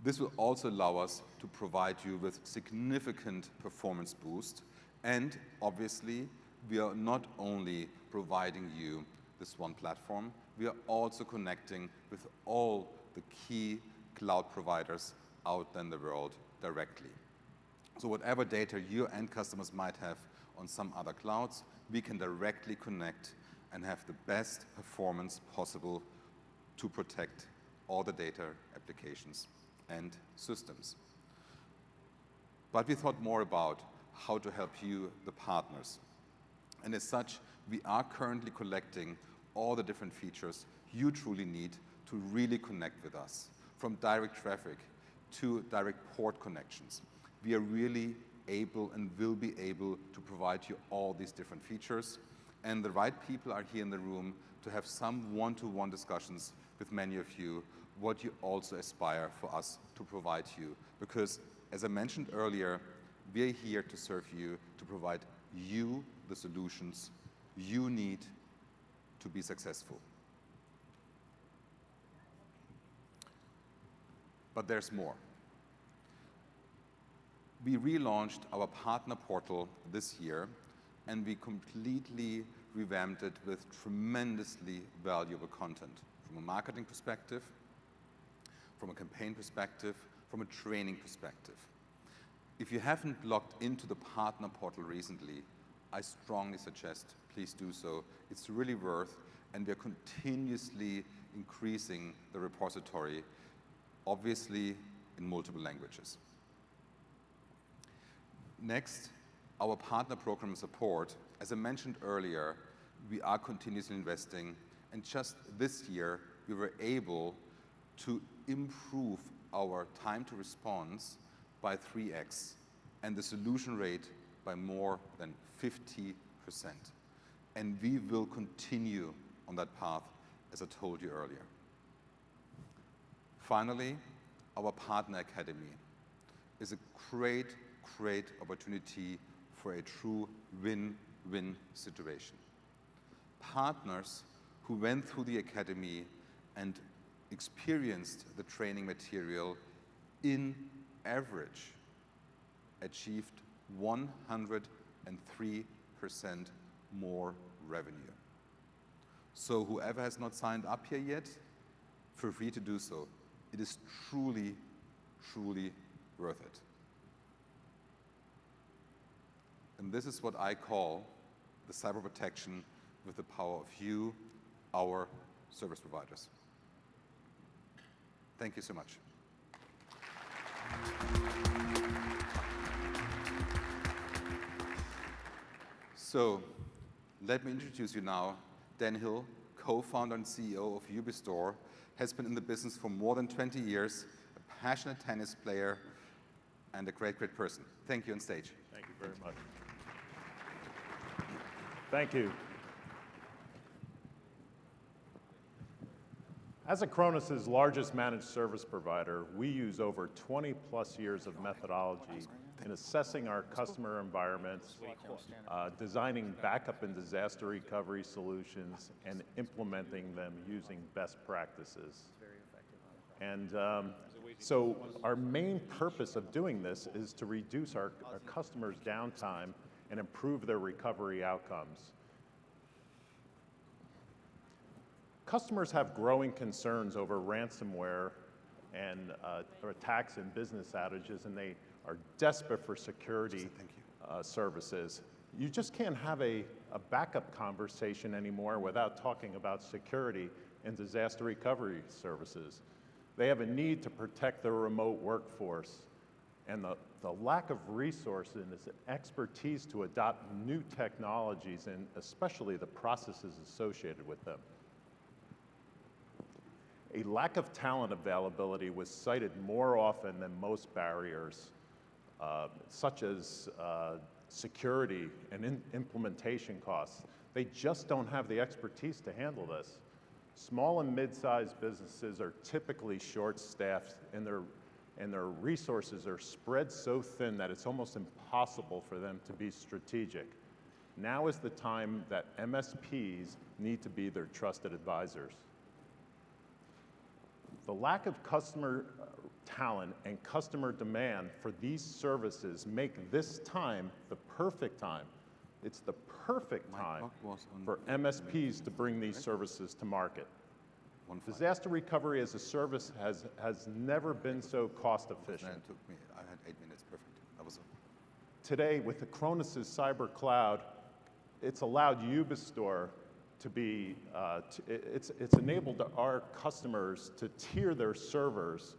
This will also allow us to provide you with significant performance boost, and obviously, we are not only providing you this one platform, we are also connecting with all the key cloud providers out in the world directly. So whatever data your end customers might have on some other clouds, we can directly connect and have the best performance possible to protect all the data, applications, and systems. But we thought more about how to help you, the partners. And as such, we are currently collecting all the different features you truly need to really connect with us, from direct traffic to direct port connections. We are really able and will be able to provide you all these different features. And the right people are here in the room to have some one-to-one discussions with many of you, what you also aspire for us to provide you. Because, as I mentioned earlier, we are here to serve you, to provide you the solutions you need to be successful. But there's more. We relaunched our partner portal this year, and we completely revamped it with tremendously valuable content from a marketing perspective, from a campaign perspective, from a training perspective. If you haven't logged into the partner portal recently, I strongly suggest please do so. It's really worth, and we're continuously increasing the repository, obviously in multiple languages. Next, our partner program support. As I mentioned earlier, we are continuously investing, and just this year, we were able to improve our time to response by 3x, and the solution rate by more than 50%. And we will continue on that path, as I told you earlier. Finally, our Partner Academy is a great opportunity for a true win-win situation. Partners who went through the Academy and experienced the training material in average achieved 103% more revenue. So whoever has not signed up here yet, feel free to do so. It is truly truly worth it. And this is what I call the cyber protection with the power of you, our service providers. Thank you so much. So let me introduce you now. Dan Hill, co-founder and CEO of UbiStor, has been in the business for more than 20 years, a passionate tennis player, and a great, great person. Thank you on stage. Thank you very much. Thank you. As Acronis' largest managed service provider, we use over 20 plus years of methodology in assessing our customer environments, designing backup and disaster recovery solutions, and implementing them using best practices. And so our main purpose of doing this is to reduce our customers' downtime and improve their recovery outcomes. Customers have growing concerns over ransomware and attacks and business outages, and they are desperate for security services. You just can't have a backup conversation anymore without talking about security and disaster recovery services. They have a need to protect their remote workforce, and the lack of resources and expertise to adopt new technologies, and especially the processes associated with them. A lack of talent availability was cited more often than most barriers, such as security and implementation costs. They just don't have the expertise to handle this. Small and mid-sized businesses are typically short-staffed, and their resources are spread so thin that it's almost impossible for them to be strategic. Now is the time that MSPs need to be their trusted advisors. The lack of customer talent and customer demand for these services make this time the perfect time. It's the perfect time for MSPs to bring these services to market. Disaster recovery as a service has never been so cost efficient. I had 8 minutes, perfect. That was Today, with Acronis' cyber cloud, it's allowed UbiStor to be, it's enabled our customers to tier their servers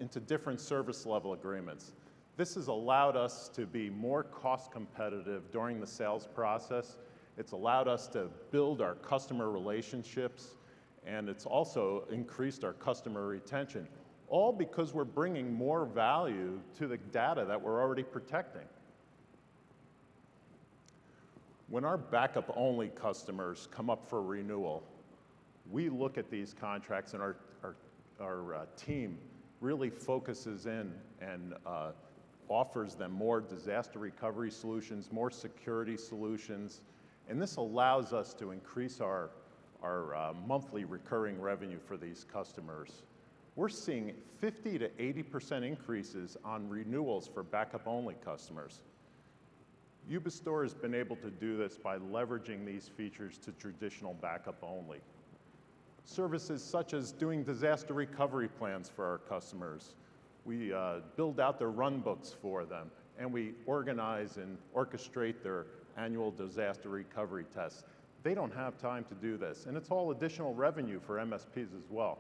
into different service level agreements. This has allowed us to be more cost competitive during the sales process. It's allowed us to build our customer relationships, and it's also increased our customer retention, all because we're bringing more value to the data that we're already protecting. When our backup-only customers come up for renewal, we look at these contracts, and our team really focuses in and offers them more disaster recovery solutions, more security solutions, and this allows us to increase our monthly recurring revenue for these customers. We're seeing 50 to 80% increases on renewals for backup-only customers. UbiStor has been able to do this by leveraging these features to traditional backup only. Services such as doing disaster recovery plans for our customers. We build out their run books for them, and we organize and orchestrate their annual disaster recovery tests. They don't have time to do this, and it's all additional revenue for MSPs as well.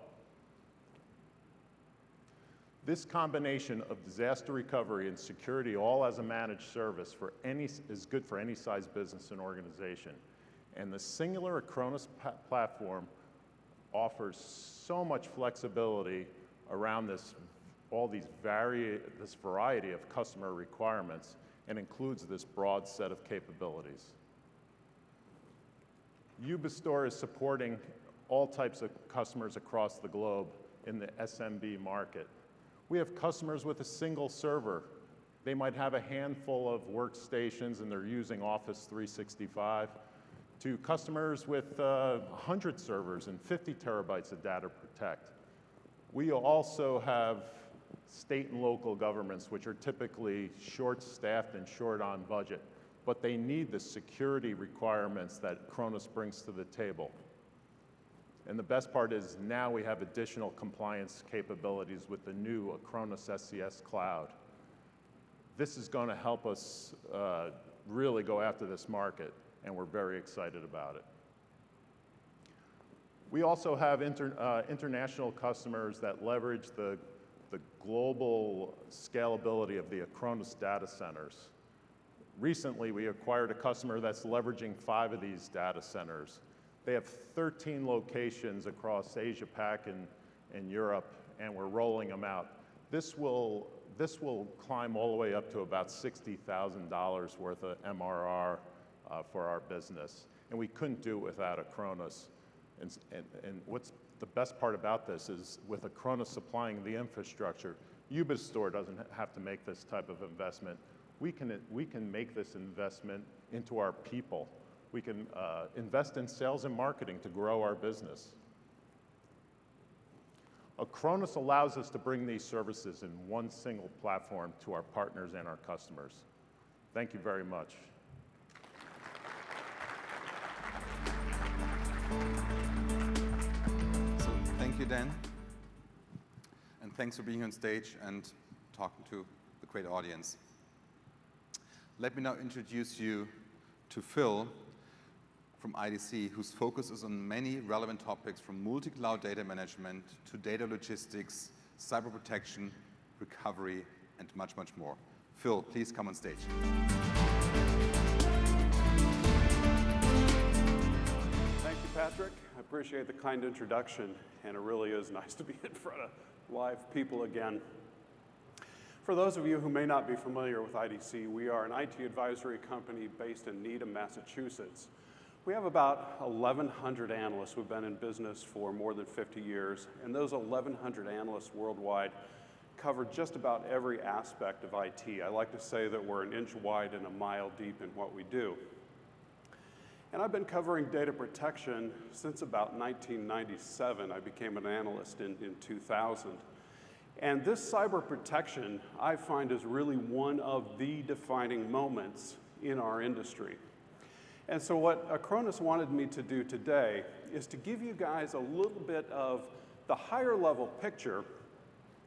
This combination of disaster recovery and security, all as a managed service is good for any size business and organization. And the singular Acronis platform offers so much flexibility around this variety of customer requirements, and includes this broad set of capabilities. UbiStor is supporting all types of customers across the globe in the SMB market. We have customers with a single server. They might have a handful of workstations and they're using Office 365, to customers with 100 servers and 50 terabytes of data to protect. We also have state and local governments, which are typically short-staffed and short on budget, but they need the security requirements that Acronis brings to the table. And the best part is now we have additional compliance capabilities with the new Acronis SCS Cloud. This is going to help us really go after this market, and we're very excited about it. We also have international customers that leverage the global scalability of the Acronis data centers. Recently, we acquired a customer that's leveraging 5 of these data centers. They have 13 locations across Asia Pac and Europe, and we're rolling them out. This will climb all the way up to about $60,000 worth of MRR for our business, and we couldn't do it without Acronis. And what's the best part about this is with Acronis supplying the infrastructure, UbiStor doesn't have to make this type of investment. We can make this investment into our people. We can invest in sales and marketing to grow our business. Acronis allows us to bring these services in one single platform to our partners and our customers. Thank you very much. So thank you, Dan. And thanks for being on stage and talking to the great audience. Let me now introduce you to Phil from IDC, whose focus is on many relevant topics from multi-cloud data management to data logistics, cyber protection, recovery, and much, much more. Phil, please come on stage. Thank you, Patrick. I appreciate the kind introduction, and it really is nice to be in front of live people again. For those of you who may not be familiar with IDC, we are an IT advisory company based in Needham, Massachusetts. We have about 1,100 analysts who've been in business for more than 50 years, and those 1,100 analysts worldwide cover just about every aspect of IT. I like to say that we're an inch wide and a mile deep in what we do. And I've been covering data protection since about 1997. I became an analyst in 2000. And this cyber protection, I find, is really one of the defining moments in our industry. And so what Acronis wanted me to do today is to give you guys a little bit of the higher level picture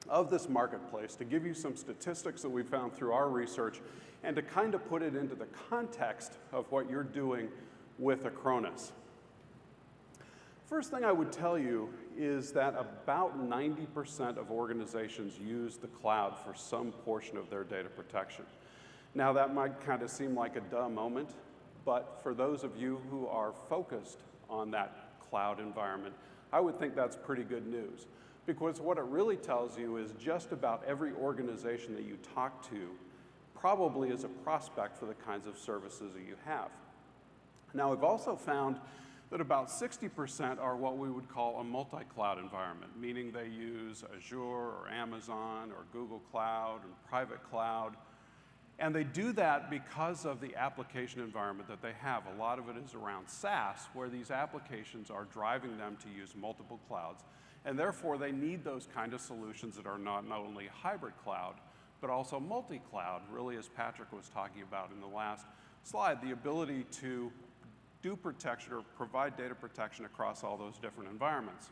of this marketplace, to give you some statistics that we found through our research, and to kind of put it into the context of what you're doing with Acronis. First thing I would tell you is that about 90% of organizations use the cloud for some portion of their data protection. Now that might kind of seem like a duh moment, but for those of you who are focused on that cloud environment, I would think that's pretty good news. Because what it really tells you is just about every organization that you talk to probably is a prospect for the kinds of services that you have. Now, we've also found that about 60% are what we would call a multi-cloud environment, meaning they use Azure or Amazon or Google Cloud and private cloud. And they do that because of the application environment that they have. A lot of it is around SaaS, where these applications are driving them to use multiple clouds. And therefore, they need those kind of solutions that are not only hybrid cloud, but also multi-cloud, really, as Patrick was talking about in the last slide, the ability to do protection or provide data protection across all those different environments.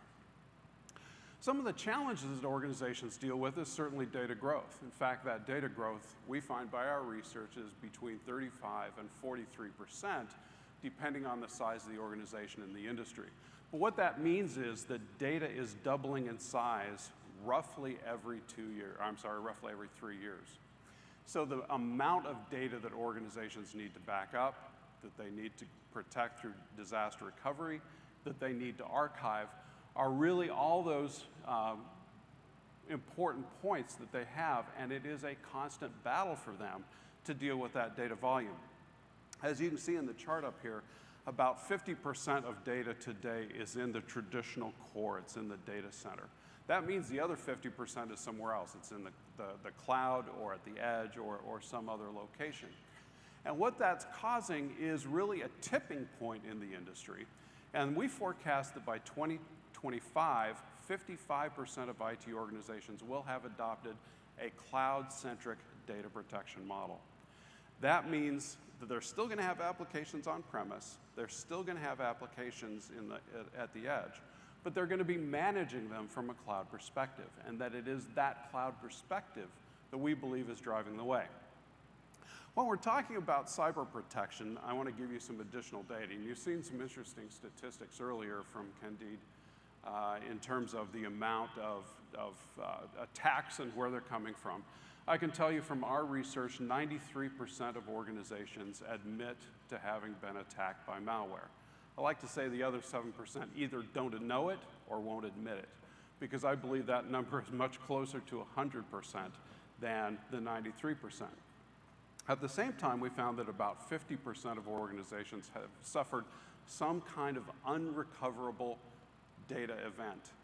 Some of the challenges that organizations deal with is certainly data growth. In fact, that data growth, we find by our research, is between 35 and 43%, depending on the size of the organization and the industry. But what that means is that data is doubling in size roughly every 3 years. So the amount of data that organizations need to back up, that they need to protect through disaster recovery, that they need to archive, are really all those important points that they have, and it is a constant battle for them to deal with that data volume. As you can see in the chart up here, about 50% of data today is in the traditional core, it's in the data center. That means the other 50% is somewhere else. It's in the cloud or at the edge or some other location. And what that's causing is really a tipping point in the industry. And we forecast that by 2025, 55% of IT organizations will have adopted a cloud-centric data protection model. That means that they're still going to have applications on premise, they're still going to have applications at the edge, but they're going to be managing them from a cloud perspective, and that it is that cloud perspective that we believe is driving the way. When we're talking about cyber protection, I want to give you some additional data. And you've seen some interesting statistics earlier from Candid in terms of the amount of attacks and where they're coming from. I can tell you from our research, 93% of organizations admit to having been attacked by malware. I like to say the other 7% either don't know it or won't admit it, because I believe that number is much closer to 100% than the 93%. At the same time, we found that about 50% of organizations have suffered some kind of unrecoverable data event.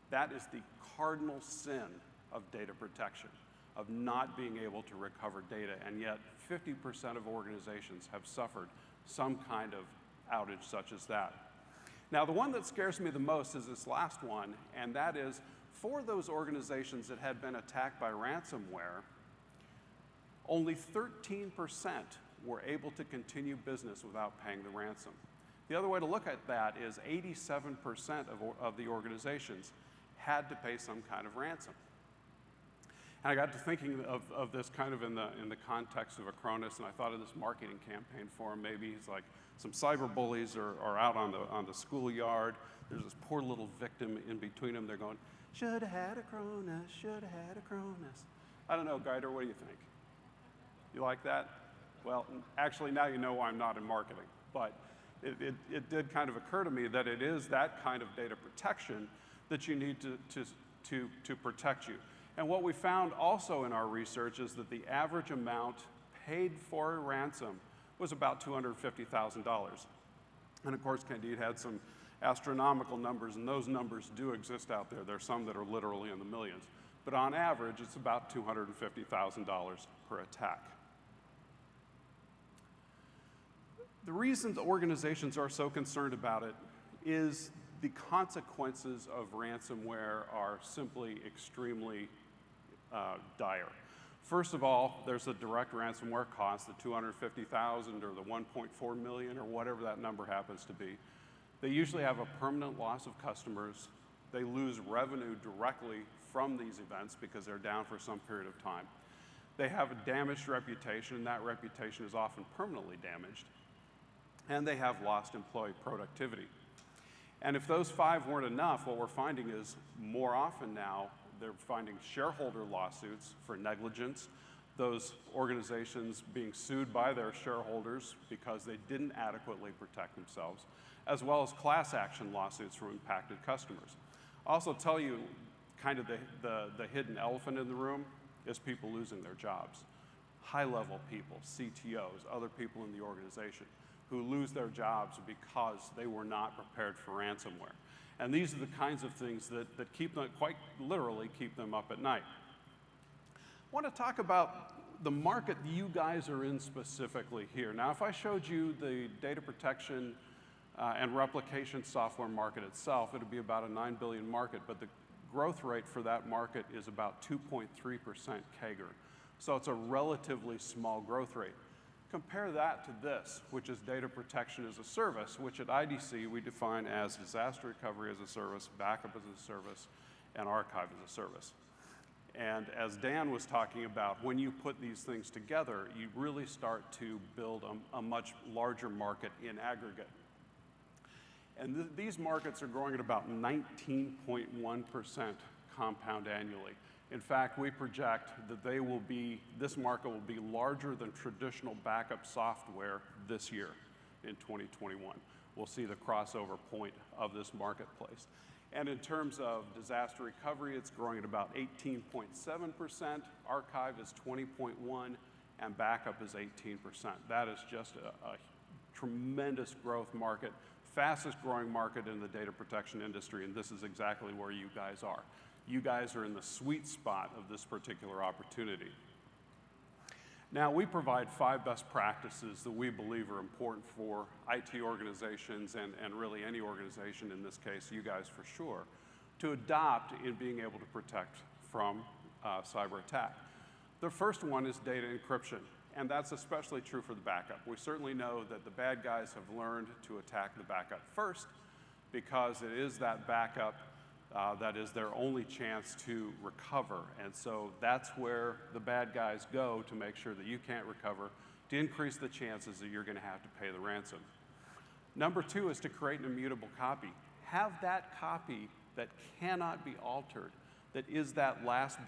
That is the cardinal sin of data protection, of not being able to recover data, and yet 50% of organizations have suffered some kind of outage such as that. Now, the one that scares me the most is this last one, and that is for those organizations that had been attacked by ransomware, only 13% were able to continue business without paying the ransom. The other way to look at that is 87% of the organizations had to pay some kind of ransom. And I got to thinking of this kind of in the context of Acronis, and I thought of this marketing campaign for him. Maybe he's like some cyber bullies are out on the schoolyard. There's this poor little victim in between them. They're going, should have had Acronis, should have had Acronis. I don't know, Guider, what do you think? You like that? Well, actually, now you know why I'm not in marketing. But it did kind of occur to me that it is that kind of data protection that you need to protect you. And what we found also in our research is that the average amount paid for a ransom was about $250,000. And of course, Candid had some astronomical numbers, and those numbers do exist out there. There's some that are literally in the millions. But on average, it's about $250,000 per attack. The reason the organizations are so concerned about it is the consequences of ransomware are simply extremely dire. First of all, there's the direct ransomware cost, the $250,000 or the $1.4 million or whatever that number happens to be. They usually have a permanent loss of customers. They lose revenue directly from these events because they're down for some period of time. They have a damaged reputation, and that reputation is often permanently damaged. And they have lost employee productivity. And if those five weren't enough, what we're finding is more often now, they're finding shareholder lawsuits for negligence, those organizations being sued by their shareholders because they didn't adequately protect themselves, as well as class action lawsuits from impacted customers. I'll also tell you kind of the hidden elephant in the room is people losing their jobs. High-level people, CTOs, other people in the organization who lose their jobs because they were not prepared for ransomware. And these are the kinds of things that keep them, quite literally, keep them up at night. I want to talk about the market you guys are in specifically here. Now, if I showed you the data protection and replication software market itself, it would be about a $9 billion market, but the growth rate for that market is about 2.3% CAGR. So it's a relatively small growth rate. Compare that to this, which is data protection as a service, which at IDC we define as disaster recovery as a service, backup as a service, and archive as a service. And as Dan was talking about, when you put these things together, you really start to build a much larger market in aggregate. And these markets are growing at about 19.1% compound annually. In fact, we project that this market will be larger than traditional backup software this year in 2021. We'll see the crossover point of this marketplace. And in terms of disaster recovery, it's growing at about 18.7%, archive is 20.1%, and backup is 18%. That is just a tremendous growth market, fastest growing market in the data protection industry, and this is exactly where you guys are. You guys are in the sweet spot of this particular opportunity. Now, we provide 5 best practices that we believe are important for IT organizations and really any organization, in this case, you guys for sure, to adopt in being able to protect from cyber attack. The first one is data encryption, and that's especially true for the backup. We certainly know that the bad guys have learned to attack the backup first because it is that backup that is their only chance to recover. And so that's where the bad guys go to make sure that you can't recover, to increase the chances that you're going to have to pay the ransom. Number two is to create an immutable copy. Have that copy that cannot be altered, that is that last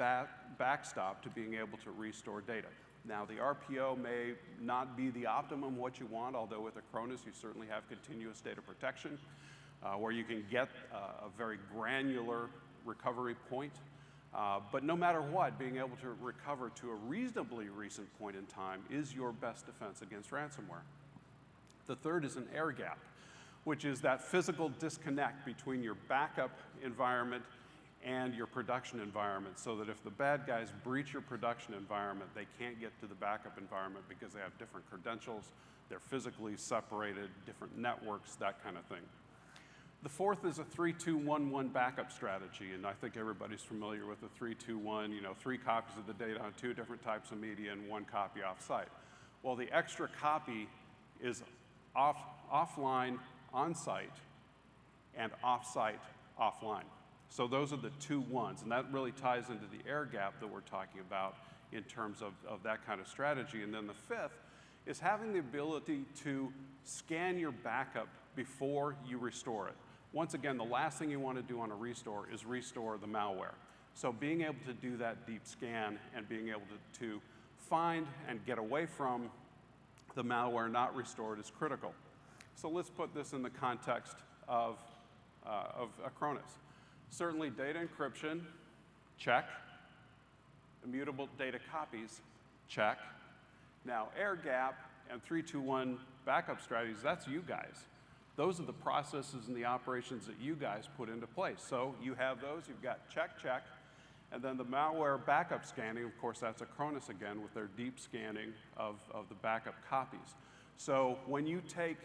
backstop to being able to restore data. Now, the RPO may not be the optimum what you want, although with Acronis you certainly have continuous data protection, where you can get a very granular recovery point. But no matter what, being able to recover to a reasonably recent point in time is your best defense against ransomware. The third is an air gap, which is that physical disconnect between your backup environment and your production environment, so that if the bad guys breach your production environment, they can't get to the backup environment because they have different credentials, they're physically separated, different networks, that kind of thing. The fourth is a 3-2-1-1 backup strategy, and I think everybody's familiar with the 3-2-1, 3 copies of the data on 2 different types of media and 1 copy off-site. Well, the extra copy is offline on-site and off-site offline. So those are the 2 ones, and that really ties into the air gap that we're talking about in terms of that kind of strategy. And then the fifth is having the ability to scan your backup before you restore it. Once again, the last thing you want to do on a restore is restore the malware. So being able to do that deep scan and being able to find and get away from the malware not restored is critical. So let's put this in the context of Acronis. Certainly data encryption, check. Immutable data copies, check. Now air gap and 3-2-1 backup strategies, that's you guys. Those are the processes and the operations that you guys put into place. So you have those, you've got check, check, and then the malware backup scanning, of course, that's Acronis again with their deep scanning of the backup copies. So when you take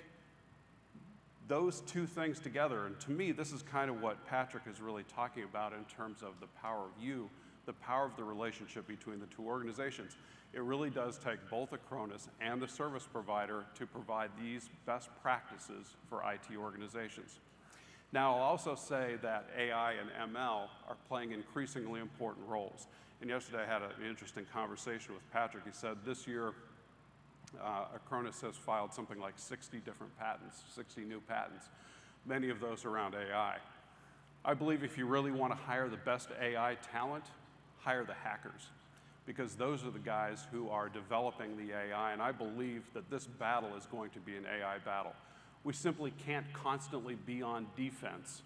those 2 things together, and to me, this is kind of what Patrick is really talking about in terms of the power of you, the power of the relationship between the 2 organizations. It really does take both Acronis and the service provider to provide these best practices for IT organizations. Now, I'll also say that AI and ML are playing increasingly important roles. And yesterday I had an interesting conversation with Patrick. He said this year, Acronis has filed something like 60 different patents, 60 new patents, many of those around AI. I believe if you really want to hire the best AI talent, hire the hackers, because those are the guys who are developing the AI, and I believe that this battle is going to be an AI battle. We simply can't constantly be on defense,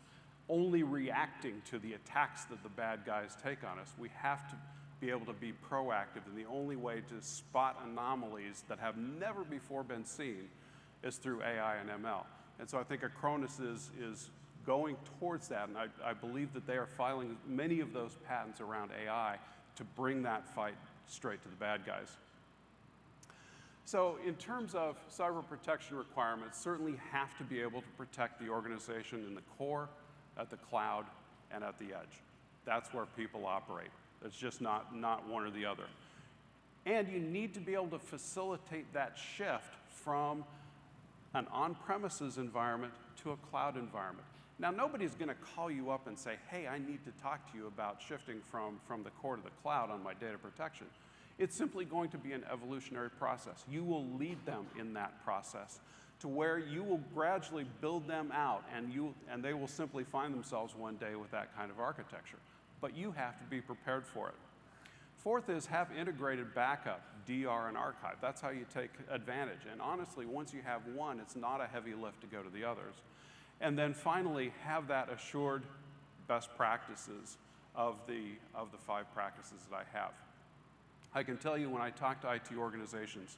only reacting to the attacks that the bad guys take on us. We have to be able to be proactive, and the only way to spot anomalies that have never before been seen is through AI and ML. And so I think Acronis is going towards that, and I believe that they are filing many of those patents around AI to bring that fight straight to the bad guys. So in terms of cyber protection requirements, certainly have to be able to protect the organization in the core, at the cloud, and at the edge. That's where people operate. It's just not one or the other. And you need to be able to facilitate that shift from an on-premises environment to a cloud environment. Now, nobody's going to call you up and say, hey, I need to talk to you about shifting from the core to the cloud on my data protection. It's simply going to be an evolutionary process. You will lead them in that process to where you will gradually build them out, and they will simply find themselves one day with that kind of architecture. But you have to be prepared for it. Fourth is have integrated backup, DR, and archive. That's how you take advantage. And honestly, once you have one, it's not a heavy lift to go to the others. And then finally, have that assured best practices of the 5 practices that I have. I can tell you when I talk to IT organizations,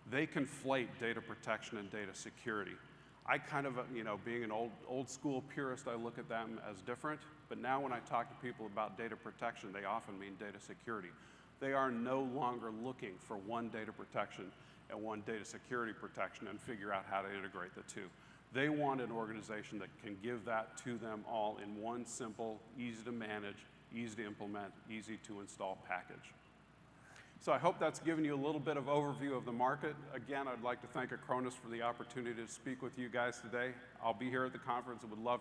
they conflate data protection and data security. I kind of, being an old school purist, I look at them as different, but now when I talk to people about data protection, they often mean data security. They are no longer looking for one data protection and one data security protection and figure out how to integrate the 2. They want an organization that can give that to them all in one simple, easy to manage, easy to implement, easy to install package. So I hope that's given you a little bit of overview of the market. Again, I'd like to thank Acronis for the opportunity to speak with you guys today. I'll be here at the conference and would love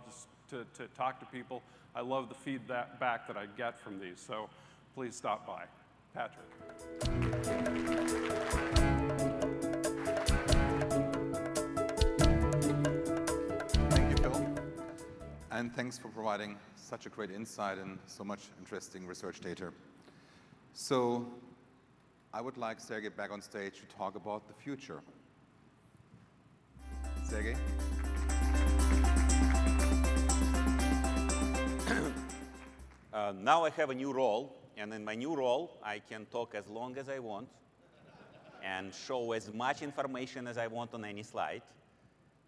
to talk to people. I love the feedback that I get from these, so please stop by. Patrick. Thank you, Phil. And thanks for providing such a great insight and so much interesting research data. So I would like Sergei back on stage to talk about the future. Sergei? Now I have a new role, and in my new role, I can talk as long as I want and show as much information as I want on any slide,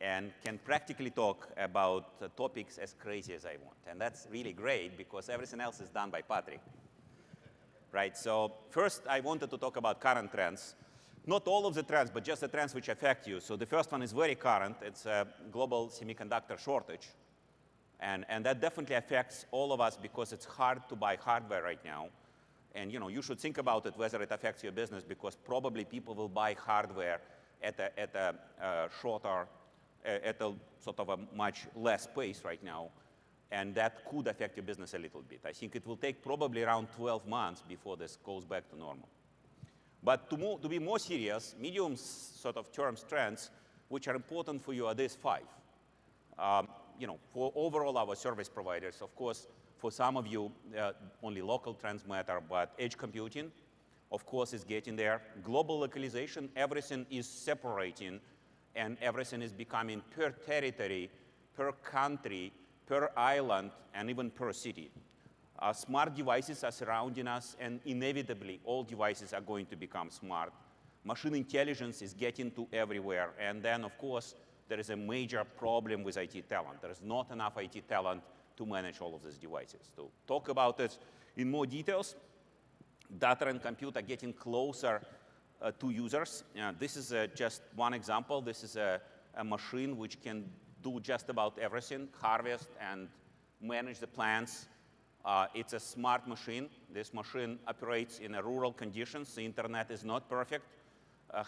and can practically talk about topics as crazy as I want. And that's really great because everything else is done by Patrick. Right, so first I wanted to talk about current trends. Not all of the trends, but just the trends which affect you. So the first one is very current. It's a global semiconductor shortage. And that definitely affects all of us because it's hard to buy hardware right now. And you should think about it whether it affects your business, because probably people will buy hardware at a sort of a much less pace right now. And that could affect your business a little bit. I think it will take probably around 12 months before this goes back to normal. But to be more serious, medium sort of term trends which are important for you are these 5. For overall our service providers, of course, for some of you, only local trends matter, but edge computing, of course, is getting there. Global localization, everything is separating, and everything is becoming per territory, per country, per island, and even per city. Smart devices are surrounding us, and inevitably, all devices are going to become smart. Machine intelligence is getting to everywhere, and then, of course, there is a major problem with IT talent. There is not enough IT talent to manage all of these devices. To talk about it in more details, data and compute are getting closer to users. This is just one example. This is a machine which can do just about everything, harvest and manage the plants. It's a smart machine. This machine operates in rural conditions. The internet is not perfect.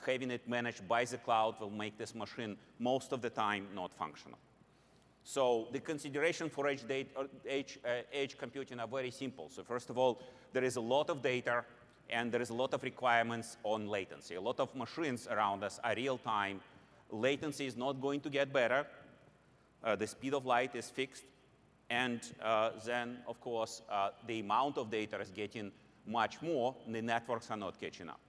Having it managed by the cloud will make this machine most of the time not functional. So the consideration for edge computing are very simple. So first of all, there is a lot of data, and there is a lot of requirements on latency. A lot of machines around us are real time. Latency is not going to get better. The speed of light is fixed. And then, of course, the amount of data is getting much more, and the networks are not catching up.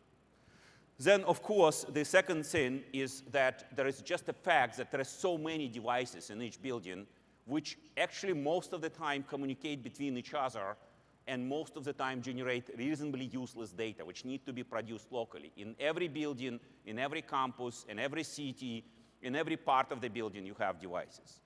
Then, of course, the second thing is that there is just the fact that there are so many devices in each building, which actually most of the time communicate between each other, and most of the time generate reasonably useless data, which need to be produced locally. In every building, in every campus, in every city, in every part of the building, you have devices.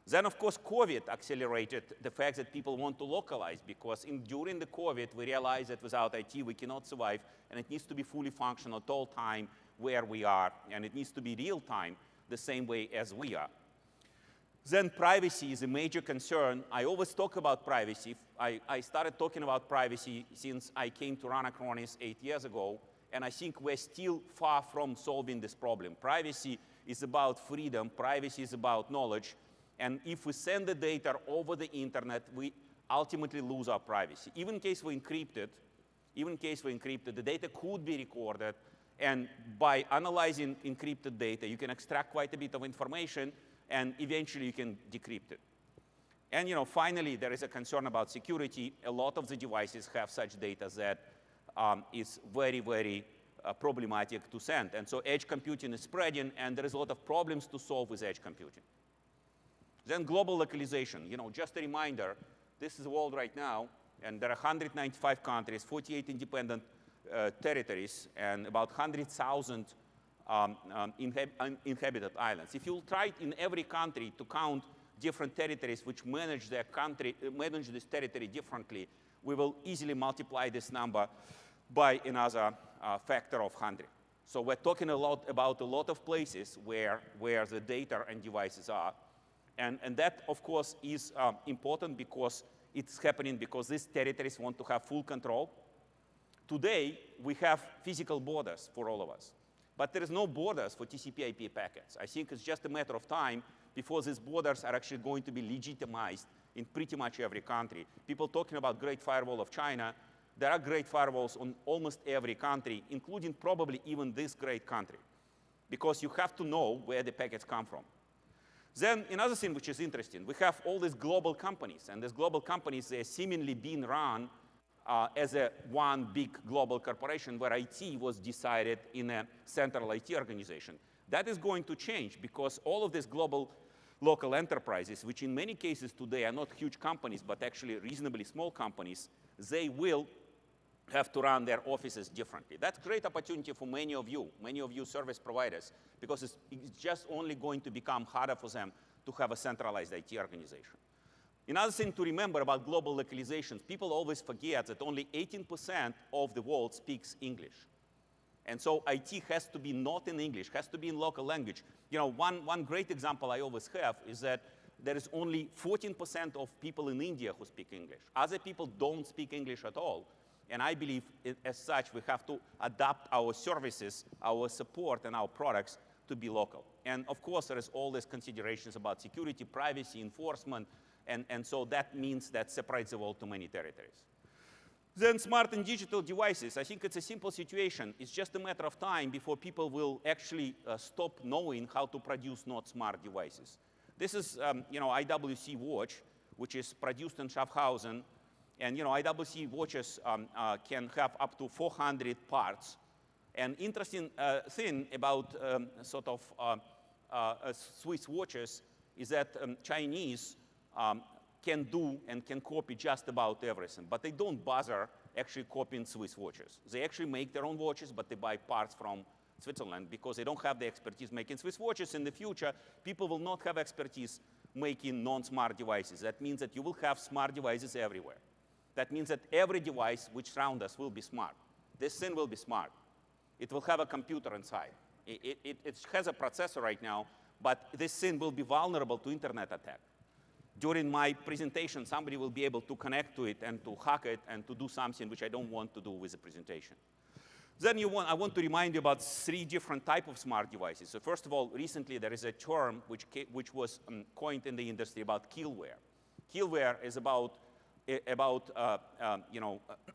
Then, of course, COVID accelerated the fact that people want to localize, because during the COVID, we realized that without IT, we cannot survive, and it needs to be fully functional at all time where we are, and it needs to be real time the same way as we are. Then privacy is a major concern. I always talk about privacy. I started talking about privacy since I came to run Acronis 8 years ago, and I think we're still far from solving this problem. Privacy is about freedom. Privacy is about knowledge. And if we send the data over the internet, we ultimately lose our privacy. Even in case we encrypt it, the data could be recorded. And by analyzing encrypted data, you can extract quite a bit of information, and eventually you can decrypt it. And finally, there is a concern about security. A lot of the devices have such data that is very, very problematic to send. And so edge computing is spreading, and there is a lot of problems to solve with edge computing. Then global localization. Just a reminder, this is the world right now, and there are 195 countries, 48 independent territories, and about 100,000 inhabited islands. If you try in every country to count different territories which manage this territory differently, we will easily multiply this number by another factor of 100. So we're talking about a lot of places where the data and devices are. And that, of course, is important because it's happening because these territories want to have full control. Today, we have physical borders for all of us. But there is no borders for TCP/IP packets. I think it's just a matter of time before these borders are actually going to be legitimized in pretty much every country. People talking about Great Firewall of China, there are great firewalls on almost every country, including probably even this great country, because you have to know where the packets come from. Then another thing which is interesting, we have all these global companies, and these global companies, they're seemingly being run as a one big global corporation where IT was decided in a central IT organization. That is going to change because all of these global local enterprises, which in many cases today are not huge companies, but actually reasonably small companies, they will have to run their offices differently. That's a great opportunity for many of you service providers, because it's just only going to become harder for them to have a centralized IT organization. Another thing to remember about global localizations, people always forget that only 18% of the world speaks English. And so IT has to be not in English, has to be in local language. You know, one great example I always have is that there is only 14% of people in India who speak English. Other people don't speak English at all. And I believe, as such, we have to adapt our services, our support, and our products to be local. And of course, there is all these considerations about security, privacy, enforcement, and so that means that separates the world to many territories. Then smart and digital devices. I think it's a simple situation. It's just a matter of time before people will actually stop knowing how to produce not smart devices. This is, IWC watch, which is produced in Schaffhausen. And, IWC watches can have up to 400 parts. An interesting thing about Swiss watches is that Chinese can do and can copy just about everything, but they don't bother actually copying Swiss watches. They actually make their own watches, but they buy parts from Switzerland because they don't have the expertise making Swiss watches. In the future, people will not have expertise making non-smart devices. That means that you will have smart devices everywhere. That means that every device which surrounds us will be smart. This thing will be smart. It will have a computer inside. It has a processor right now, but this thing will be vulnerable to internet attack. During my presentation, somebody will be able to connect to it and to hack it and to do something which I don't want to do with the presentation. Then I want to remind you about 3 different types of smart devices. So first of all, recently there is a term which was coined in the industry about killware. Killware is about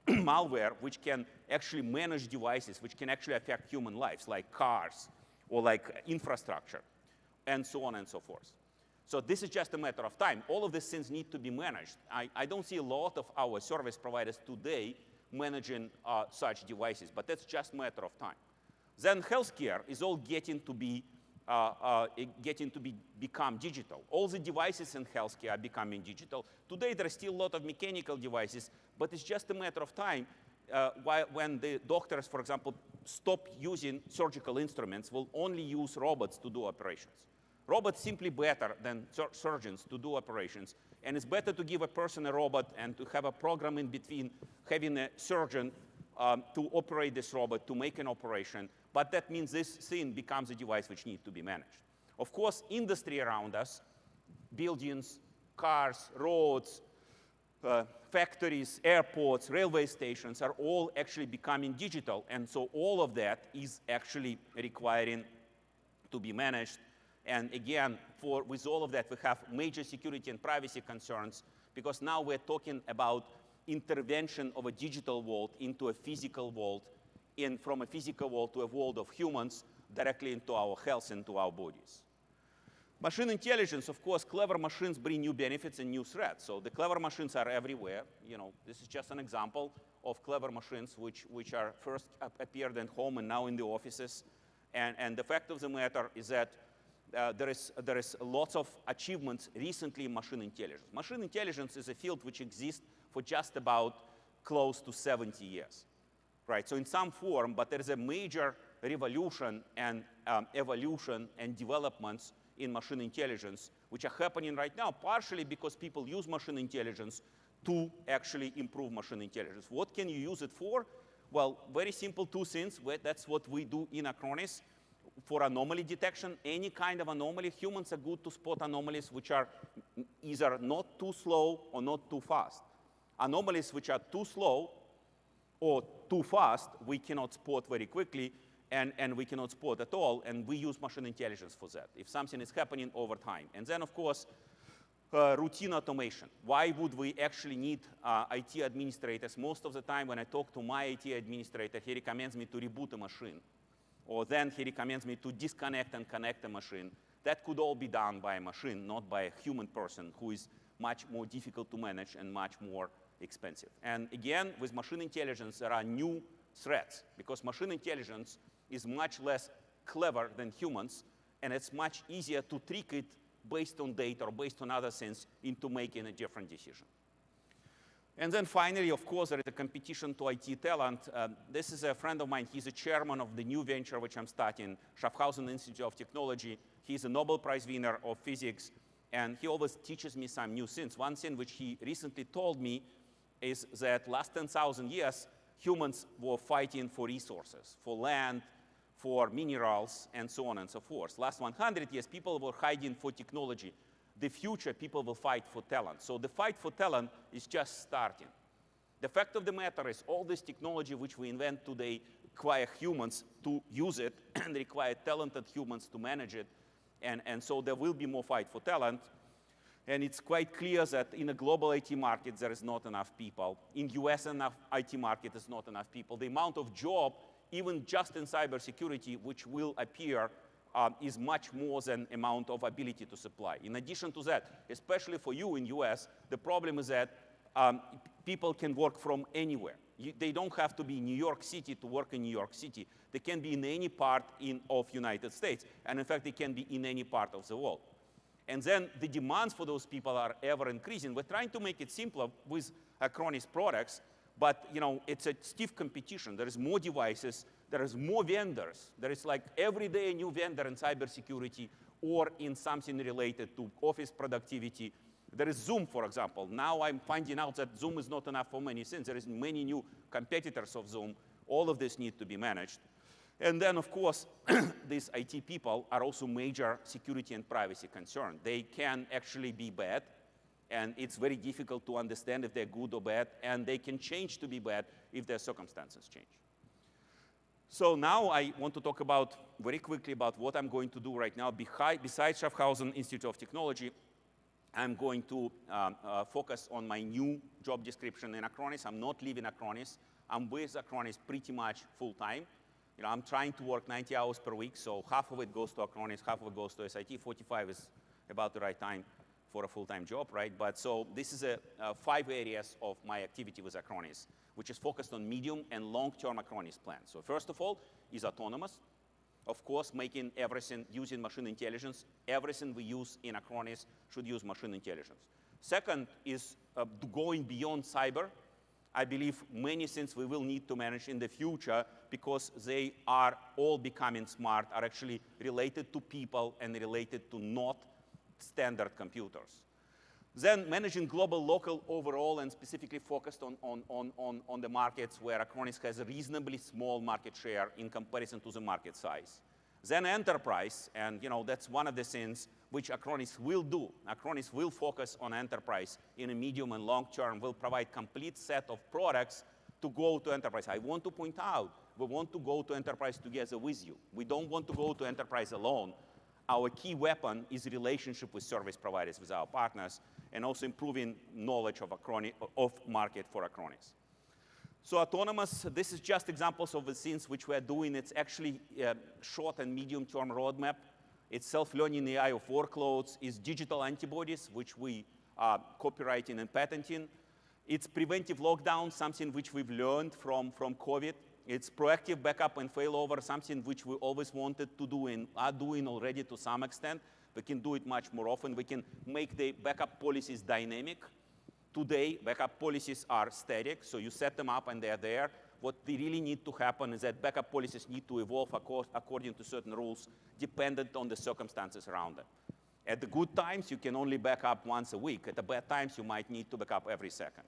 malware which can actually manage devices, which can actually affect human lives, like cars or like infrastructure, and so on and so forth. So this is just a matter of time. All of these things need to be managed. I don't see a lot of our service providers today managing such devices, but that's just a matter of time. Then healthcare is all getting to become digital. All the devices in healthcare are becoming digital. Today, there are still a lot of mechanical devices, but it's just a matter of time when the doctors, for example, stop using surgical instruments, will only use robots to do operations. Robots simply better than surgeons to do operations, and it's better to give a person a robot and to have a program in between having a surgeon to operate this robot, to make an operation, but that means this thing becomes a device which needs to be managed. Of course, industry around us, buildings, cars, roads, factories, airports, railway stations are all actually becoming digital, and so all of that is actually requiring to be managed. And again, with all of that, we have major security and privacy concerns, because now we're talking about intervention of a digital world into a physical world, and from a physical world to a world of humans directly into our health and to our bodies. Machine intelligence, of course, clever machines bring new benefits and new threats. So the clever machines are everywhere. This is just an example of clever machines which are first appeared at home and now in the offices. And the fact of the matter is that there is lots of achievements recently in machine intelligence. Machine intelligence is a field which exists for just about close to 70 years, right? So in some form, but there is a major revolution and evolution and developments in machine intelligence, which are happening right now, partially because people use machine intelligence to actually improve machine intelligence. What can you use it for? Well, very simple 2 things. That's what we do in Acronis. For anomaly detection, any kind of anomaly, humans are good to spot anomalies which are either not too slow or not too fast. Anomalies which are too slow or too fast, we cannot spot very quickly, and we cannot spot at all, and we use machine intelligence for that, if something is happening over time. And then, of course, routine automation. Why would we actually need IT administrators? Most of the time when I talk to my IT administrator, he recommends me to reboot a machine, or then he recommends me to disconnect and connect a machine. That could all be done by a machine, not by a human person, who is much more difficult to manage and much more expensive. And again, with machine intelligence, there are new threats, because machine intelligence is much less clever than humans, and it's much easier to trick it based on data or based on other things into making a different decision. And then finally, of course, there is a competition to IT talent. This is a friend of mine. He's the chairman of the new venture which I'm starting, Schaffhausen Institute of Technology. He's a Nobel Prize winner of physics, and he always teaches me some new things. One thing which he recently told me is that last 10,000 years, humans were fighting for resources, for land, for minerals, and so on and so forth. Last 100 years, people were hiding for technology. The future, people will fight for talent. So the fight for talent is just starting. The fact of the matter is, all this technology which we invent today require humans to use it and require talented humans to manage it. And so there will be more fight for talent. And it's quite clear that in a global IT market, there is not enough people. In US IT market, there's not enough people. The amount of job, even just in cybersecurity, which will appear, is much more than amount of ability to supply. In addition to that, especially for you in US, the problem is that people can work from anywhere. They don't have to be in New York City to work in New York City. They can be in any part of United States. And in fact, they can be in any part of the world. And then the demands for those people are ever increasing. We're trying to make it simpler with Acronis products, but it's a stiff competition. There is more devices, there is more vendors. There is like every day a new vendor in cybersecurity or in something related to office productivity. There is Zoom, for example. Now I'm finding out that Zoom is not enough for many things. There is many new competitors of Zoom. All of this need to be managed. And then, of course, these IT people are also major security and privacy concern. They can actually be bad, and it's very difficult to understand if they're good or bad, and they can change to be bad if their circumstances change. So now I want to talk very quickly about what I'm going to do right now. Besides Schaffhausen Institute of Technology, I'm going to focus on my new job description in Acronis. I'm not leaving Acronis. I'm with Acronis pretty much full time. I'm trying to work 90 hours per week, so half of it goes to Acronis, half of it goes to SIT. 45 is about the right time for a full-time job, right? But so this is 5 areas of my activity with Acronis, which is focused on medium and long-term Acronis plans. So first of all is autonomous. Of course, making everything using machine intelligence. Everything we use in Acronis should use machine intelligence. Second is going beyond cyber. I believe many things we will need to manage in the future, because they are all becoming smart, are actually related to people and related to not standard computers. Then managing global, local, overall, and specifically focused on the markets where Acronis has a reasonably small market share in comparison to the market size. Then enterprise, and that's one of the things which Acronis will do. Acronis will focus on enterprise in a medium and long term, will provide complete set of products to go to enterprise. I want to point out, we want to go to enterprise together with you. We don't want to go to enterprise alone. Our key weapon is relationship with service providers, with our partners, and also improving knowledge of market for Acronis. So autonomous, this is just examples of the things which we're doing. It's actually short and medium-term roadmap. It's self-learning AI of workloads. It's digital antibodies, which we are copywriting and patenting. It's preventive lockdown, something which we've learned from COVID. It's proactive backup and failover, something which we always wanted to do and are doing already to some extent. We can do it much more often. We can make the backup policies dynamic. Today, backup policies are static, so you set them up and they're there. What they really need to happen is that backup policies need to evolve according to certain rules, dependent on the circumstances around them. At the good times, you can only back up once a week. At the bad times, you might need to back up every second.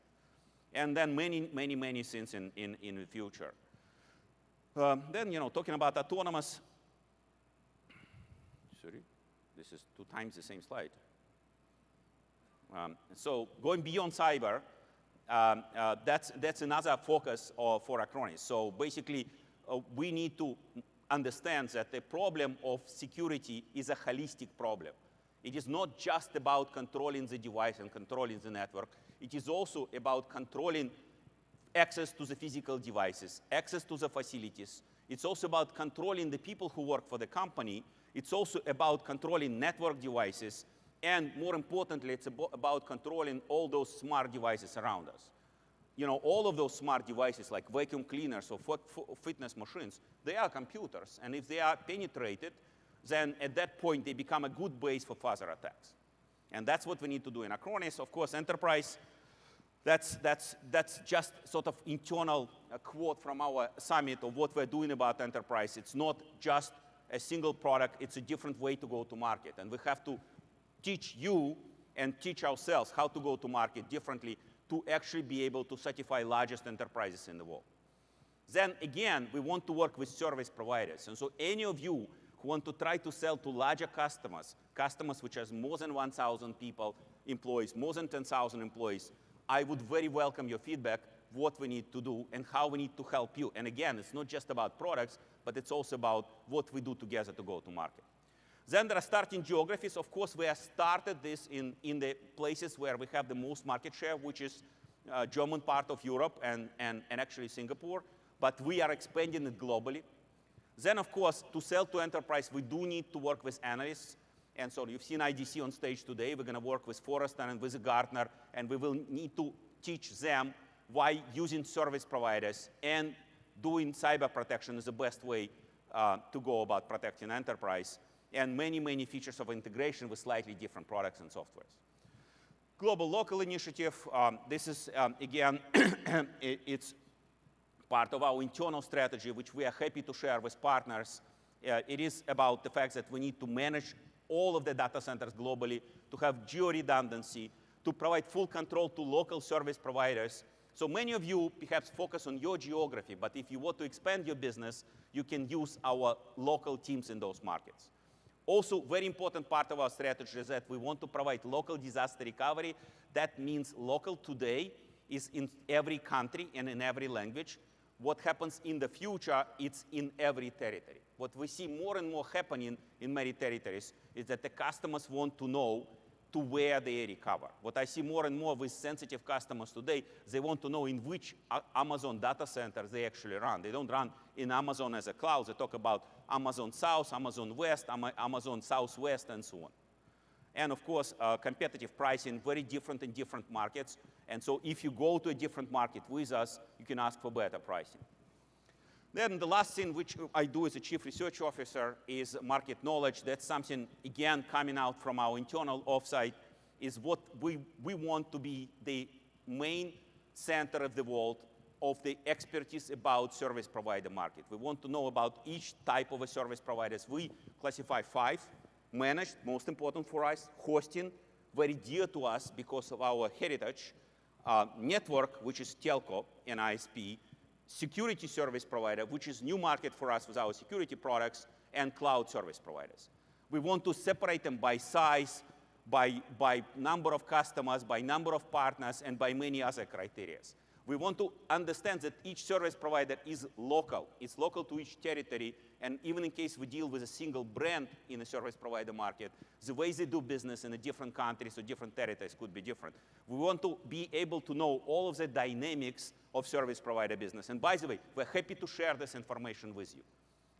And then many, many, many things in the future. Then, talking about autonomous. Sorry, this is 2 times the same slide. So going beyond cyber, That's another focus for Acronis. So basically, we need to understand that the problem of security is a holistic problem. It is not just about controlling the device and controlling the network. It is also about controlling access to the physical devices, access to the facilities. It's also about controlling the people who work for the company. It's also about controlling network devices. And more importantly, it's about controlling all those smart devices around us. You know, all of those smart devices like vacuum cleaners or fitness machines, they are computers. And if they are penetrated, then at that point, they become a good base for further attacks. And that's what we need to do in Acronis. Of course, enterprise, that's just sort of internal quote from our summit of what we're doing about enterprise. It's not just a single product. It's a different way to go to market. And we have to teach you and teach ourselves how to go to market differently to actually be able to satisfy largest enterprises in the world. Then again, we want to work with service providers. And so any of you who want to try to sell to larger customers, customers which has more than 1,000 people, employees, more than 10,000 employees, I would very welcome your feedback, what we need to do and how we need to help you. And again, it's not just about products, but it's also about what we do together to go to market. Then there are starting geographies. Of course, we have started this in the places where we have the most market share, which is German part of Europe and actually Singapore. But we are expanding it globally. Then, of course, to sell to enterprise, we do need to work with analysts. And so you've seen IDC on stage today. We're going to work with Forrester and with Gartner. And we will need to teach them why using service providers and doing cyber protection is the best way to go about protecting enterprise. And many, many features of integration with slightly different products and softwares. Global local initiative, this is, again, it's part of our internal strategy, which we are happy to share with partners. It is about the fact that we need to manage all of the data centers globally, to have geo-redundancy, to provide full control to local service providers. So many of you perhaps focus on your geography, but if you want to expand your business, you can use our local teams in those markets. Also, very important part of our strategy is that we want to provide local disaster recovery. That means local today is in every country and in every language. What happens in the future, it's in every territory. What we see more and more happening in many territories is that the customers want to know to where they recover. What I see more and more with sensitive customers today, they want to know in which Amazon data centers they actually run. They don't run in Amazon as a cloud. They talk about Amazon South, Amazon West, Amazon Southwest, and so on. And of course, competitive pricing, very different in different markets. And so if you go to a different market with us, you can ask for better pricing. Then the last thing which I do as a chief research officer is market knowledge. That's something, again, coming out from our internal offsite, is what we want to be the main center of the world of the expertise about service provider market. We want to know about each type of a service providers. We classify 5. Managed, most important for us. Hosting, very dear to us because of our heritage. Network, which is telco and ISP. Security service provider, which is new market for us with our security products, and cloud service providers. We want to separate them by size, by number of customers, by number of partners, and by many other criteria. We want to understand that each service provider is local. It's local to each territory, and even in case we deal with a single brand in a service provider market, the way they do business in the different countries or different territories could be different. We want to be able to know all of the dynamics of service provider business. And by the way, we're happy to share this information with you.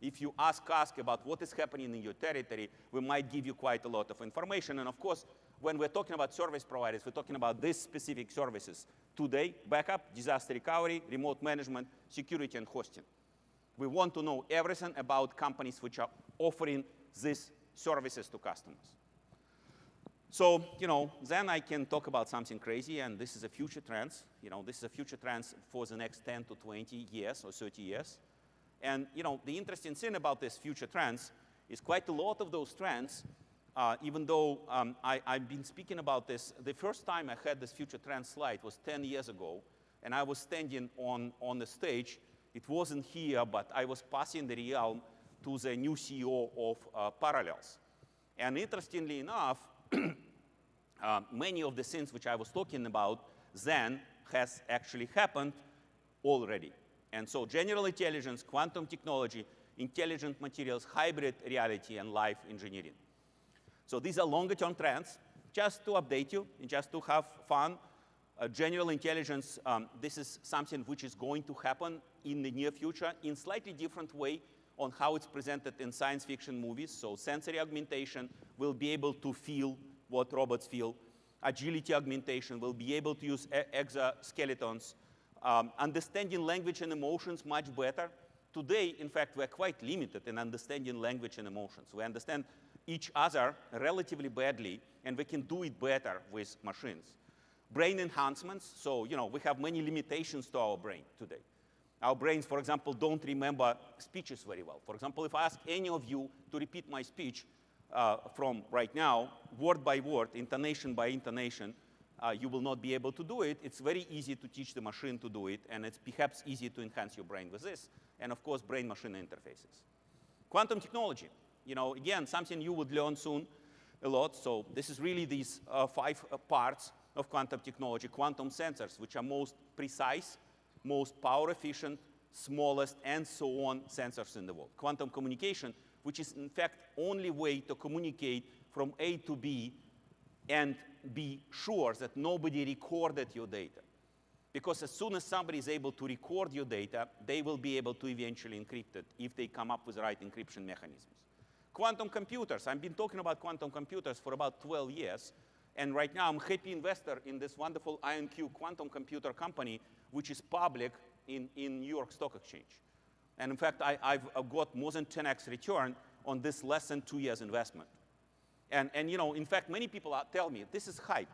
If you ask about what is happening in your territory, we might give you quite a lot of information. And of course, when we're talking about service providers, we're talking about these specific services. Today, backup, disaster recovery, remote management, security, and hosting. We want to know everything about companies which are offering these services to customers. So, then I can talk about something crazy, and this is a future trends. This is a future trends for the next 10 to 20 years or 30 years. And, the interesting thing about these future trends is quite a lot of those trends, even though I've been speaking about this, the first time I had this future trend slide was 10 years ago, and I was standing on the stage. It wasn't here, but I was passing the realm to the new CEO of Parallels. And interestingly enough, many of the things which I was talking about then has actually happened already. And so general intelligence, quantum technology, intelligent materials, hybrid reality, and life engineering. So these are longer-term trends. Just to update you, and just to have fun, general intelligence, this is something which is going to happen in the near future in slightly different way on how it's presented in science fiction movies. So sensory augmentation will be able to feel what robots feel. Agility augmentation will be able to use exoskeletons. Understanding language and emotions much better. Today, in fact, we're quite limited in understanding language and emotions. We understand each other relatively badly, and we can do it better with machines. Brain enhancements, so we have many limitations to our brain today. Our brains, for example, don't remember speeches very well. For example, if I ask any of you to repeat my speech from right now, word by word, intonation by intonation, you will not be able to do it. It's very easy to teach the machine to do it, and it's perhaps easy to enhance your brain with this. And of course, brain-machine interfaces. Quantum technology, again, something you would learn soon a lot. So this is really these 5 parts of quantum technology. Quantum sensors, which are most precise, most power efficient, smallest, and so on sensors in the world. Quantum communication, which is in fact only way to communicate from A to B and be sure that nobody recorded your data. Because as soon as somebody is able to record your data, they will be able to eventually encrypt it if they come up with the right encryption mechanisms. Quantum computers. I've been talking about quantum computers for about 12 years. And right now, I'm a happy investor in this wonderful IonQ quantum computer company, which is public in New York Stock Exchange. And in fact, I've got more than 10x return on this less than 2 years investment. And in fact, many people tell me, this is hype.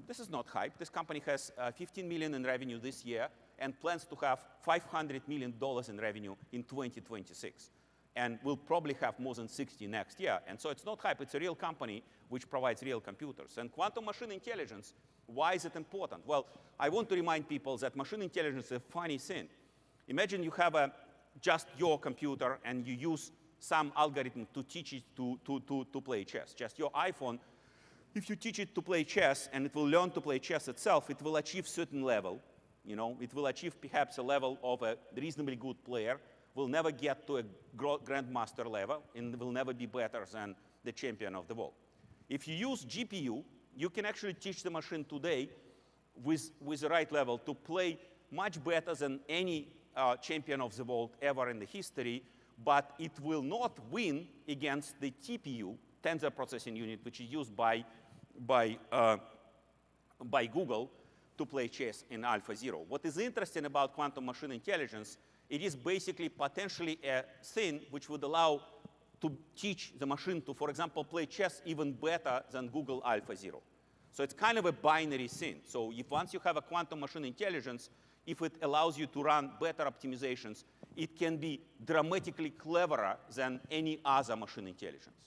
This is not hype. This company has $15 million in revenue this year and plans to have $500 million in revenue in 2026. And will probably have more than 60 next year. And so it's not hype. It's a real company which provides real computers. And quantum machine intelligence, why is it important? Well, I want to remind people that machine intelligence is a funny thing. Imagine you have just your computer and you use some algorithm to teach it to play chess. Just your iPhone. If you teach it to play chess and it will learn to play chess itself, it will achieve certain level. It will achieve perhaps a level of a reasonably good player, will never get to a grandmaster level, and will never be better than the champion of the world. If you use GPU, you can actually teach the machine today with the right level to play much better than any champion of the world ever in the history, but it will not win against the TPU, tensor processing unit, which is used by Google to play chess in AlphaZero. What is interesting about quantum machine intelligence, it is basically potentially a thing which would allow to teach the machine to, for example, play chess even better than Google AlphaZero. So it's kind of a binary thing. So if once you have a quantum machine intelligence, if it allows you to run better optimizations, it can be dramatically cleverer than any other machine intelligence.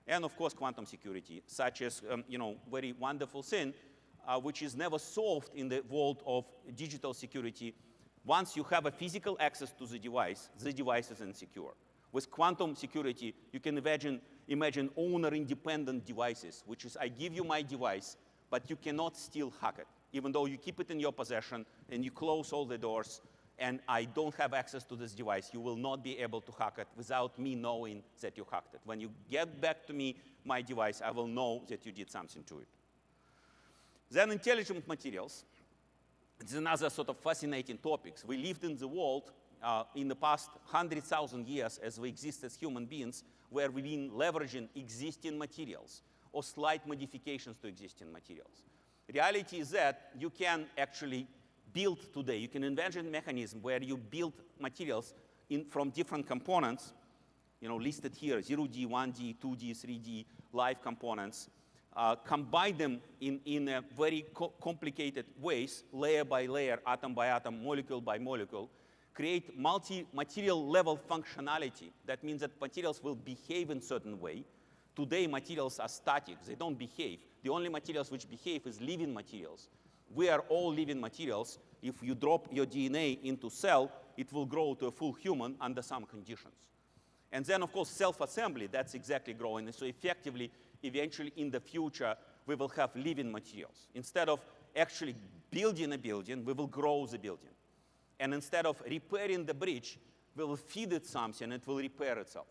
And of course, quantum security, such as very wonderful thing, which is never solved in the world of digital security. Once you have a physical access to the device is insecure. With quantum security, you can imagine owner-independent devices, which is I give you my device, but you cannot still hack it. Even though you keep it in your possession and you close all the doors, and I don't have access to this device, you will not be able to hack it without me knowing that you hacked it. When you get back to me my device, I will know that you did something to it. Then intelligent materials. It's another sort of fascinating topic. We lived in the world in the past 100,000 years as we exist as human beings, where we've been leveraging existing materials or slight modifications to existing materials. The reality is that you can actually build today, you can envision a mechanism where you build materials from different components, listed here, 0D, 1D, 2D, 3D, live components, combine them in a very complicated ways, layer by layer, atom by atom, molecule by molecule, create multi-material level functionality. That means that materials will behave in a certain way. Today, materials are static. They don't behave. The only materials which behave is living materials. We are all living materials. If you drop your DNA into cell, it will grow to a full human under some conditions. And then, of course, self-assembly, that's exactly growing. And so effectively, eventually in the future, we will have living materials. Instead of actually building a building, we will grow the building. And instead of repairing the bridge, we will feed it something, and it will repair itself.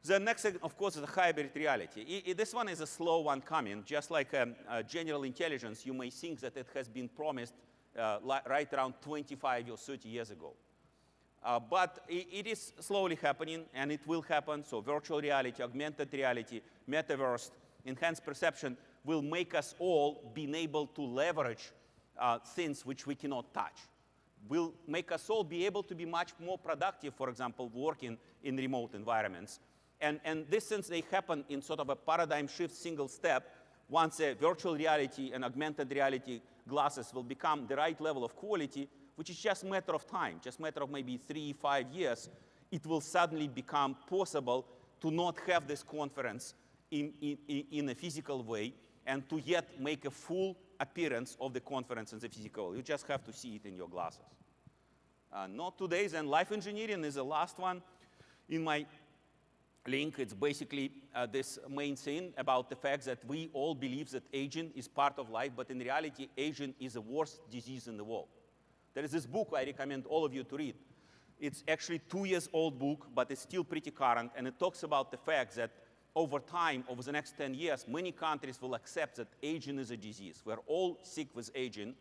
The next, of course, is a hybrid reality. This one is a slow one coming. Just like general intelligence, you may think that it has been promised right around 25 or 30 years ago. But it is slowly happening, and it will happen. So virtual reality, augmented reality, metaverse, enhanced perception will make us all being able to leverage things which we cannot touch. Will make us all be able to be much more productive, for example, working in remote environments. And these things, they happen in sort of a paradigm shift, single step. Once a virtual reality and augmented reality glasses will become the right level of quality, which is just a matter of time, just a matter of maybe 3-5 years, it will suddenly become possible to not have this conference in a physical way and to yet make a full appearance of the conference in the physical way. You just have to see it in your glasses. Not today's, and life engineering is the last one. In my link, it's basically this main thing about the fact that we all believe that aging is part of life, but in reality, aging is the worst disease in the world. There is this book I recommend all of you to read. It's actually 2 years old book, but it's still pretty current, and it talks about the fact that over time, over the next 10 years, many countries will accept that aging is a disease. We're all sick with aging,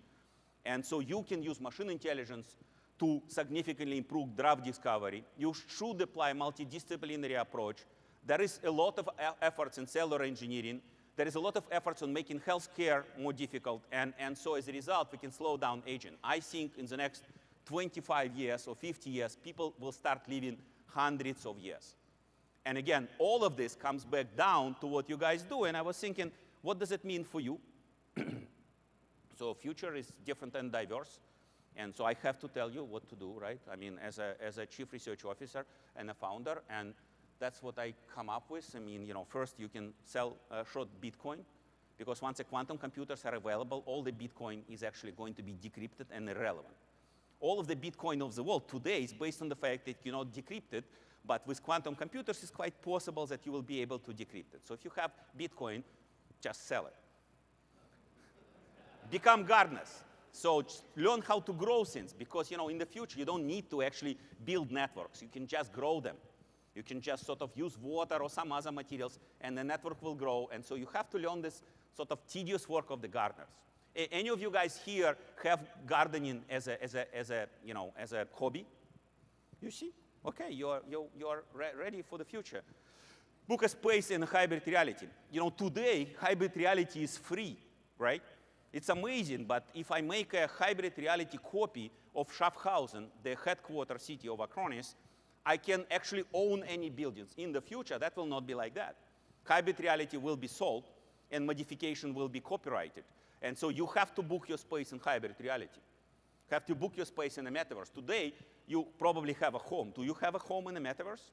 and so you can use machine intelligence to significantly improve drug discovery. You should apply a multidisciplinary approach. There is a lot of efforts in cellular engineering. There is a lot of efforts on making healthcare more difficult, and so as a result, we can slow down aging. I think in the next 25 years or 50 years, people will start living hundreds of years. And again, all of this comes back down to what you guys do, and I was thinking, what does it mean for you? So future is different and diverse, and so I have to tell you what to do, right? I mean, as a chief research officer and a founder, and that's what I come up with. I mean, first you can sell short Bitcoin, because once the quantum computers are available, all the Bitcoin is actually going to be decrypted and irrelevant. All of the Bitcoin of the world today is based on the fact that you cannot decrypt it, but with quantum computers, it's quite possible that you will be able to decrypt it. So if you have Bitcoin, just sell it. Become gardeners. So learn how to grow things, because in the future, you don't need to actually build networks. You can just grow them. You can just sort of use water or some other materials, and the network will grow. And so you have to learn this sort of tedious work of the gardeners. Any of you guys here have gardening as a hobby? You see? Okay, you're ready for the future. Book a space in hybrid reality. Today, hybrid reality is free, right? It's amazing, but if I make a hybrid reality copy of Schaffhausen, the headquarters city of Acronis, I can actually own any buildings. In the future, that will not be like that. Hybrid reality will be sold, and modification will be copyrighted. And so you have to book your space in hybrid reality. You have to book your space in the metaverse. Today, you probably have a home. Do you have a home in the metaverse?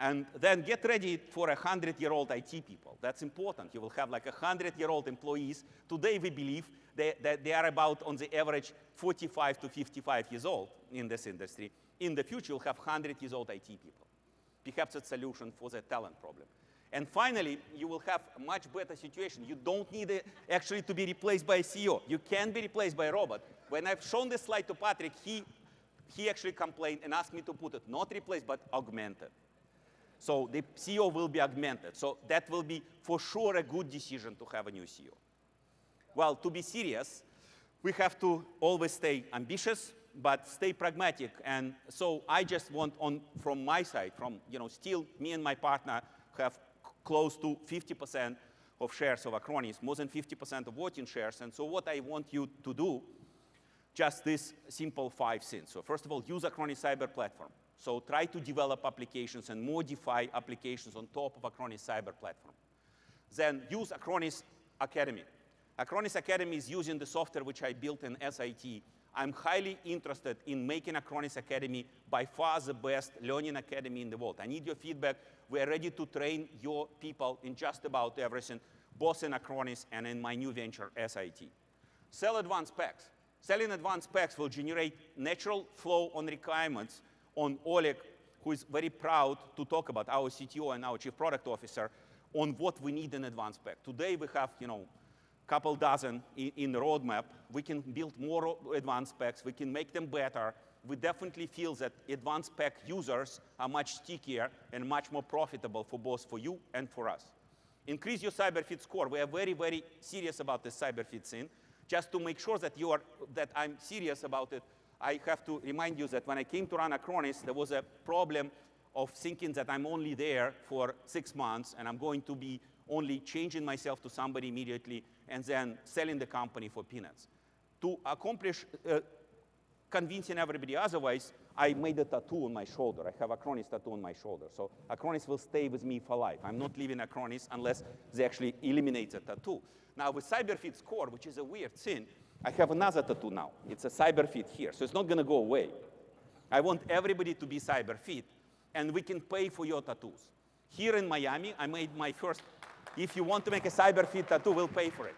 And then get ready for 100-year-old IT people. That's important. You will have like 100-year-old employees. Today, we believe that they are about, on the average, 45 to 55 years old in this industry. In the future, you'll have 100-year-old IT people. Perhaps a solution for the talent problem. And finally, you will have a much better situation. You don't need actually to be replaced by a CEO. You can be replaced by a robot. When I've shown this slide to Patrick, he actually complained and asked me to put it not replaced, but augmented. So the CEO will be augmented. So that will be, for sure, a good decision to have a new CEO. Well, to be serious, we have to always stay ambitious, but stay pragmatic. And so I just want, from my side, still me and my partner have close to 50% of shares of Acronis, more than 50% of voting shares. And so what I want you to do, just this simple 5 things. So first of all, use Acronis Cyber Platform. So try to develop applications and modify applications on top of Acronis Cyber Platform. Then use Acronis Academy. Acronis Academy is using the software which I built in SIT. I'm highly interested in making Acronis Academy by far the best learning academy in the world. I need your feedback. We're ready to train your people in just about everything, both in Acronis and in my new venture, SIT. Sell advanced packs. Selling advanced packs will generate natural flow on requirements on Oleg, who is very proud to talk about, our CTO and our chief product officer, on what we need in advanced pack. Today we have, couple dozen in the roadmap. We can build more advanced specs. We can make them better. We definitely feel that advanced spec users are much stickier and much more profitable for both for you and for us. Increase your CyberFit score. We are very, very serious about this CyberFit thing. Just to make sure that that I'm serious about it, I have to remind you that when I came to run Acronis, there was a problem of thinking that I'm only there for 6 months and I'm going to be only changing myself to somebody immediately and then selling the company for peanuts. To accomplish convincing everybody otherwise, I made a tattoo on my shoulder. I have Acronis tattoo on my shoulder. So Acronis will stay with me for life. I'm not leaving Acronis unless they actually eliminate the tattoo. Now with CyberFit score, which is a weird thing, I have another tattoo now. It's a CyberFit here, so it's not going to go away. I want everybody to be CyberFit, and we can pay for your tattoos. Here in Miami, I made my first. If you want to make a CyberFit tattoo, we'll pay for it.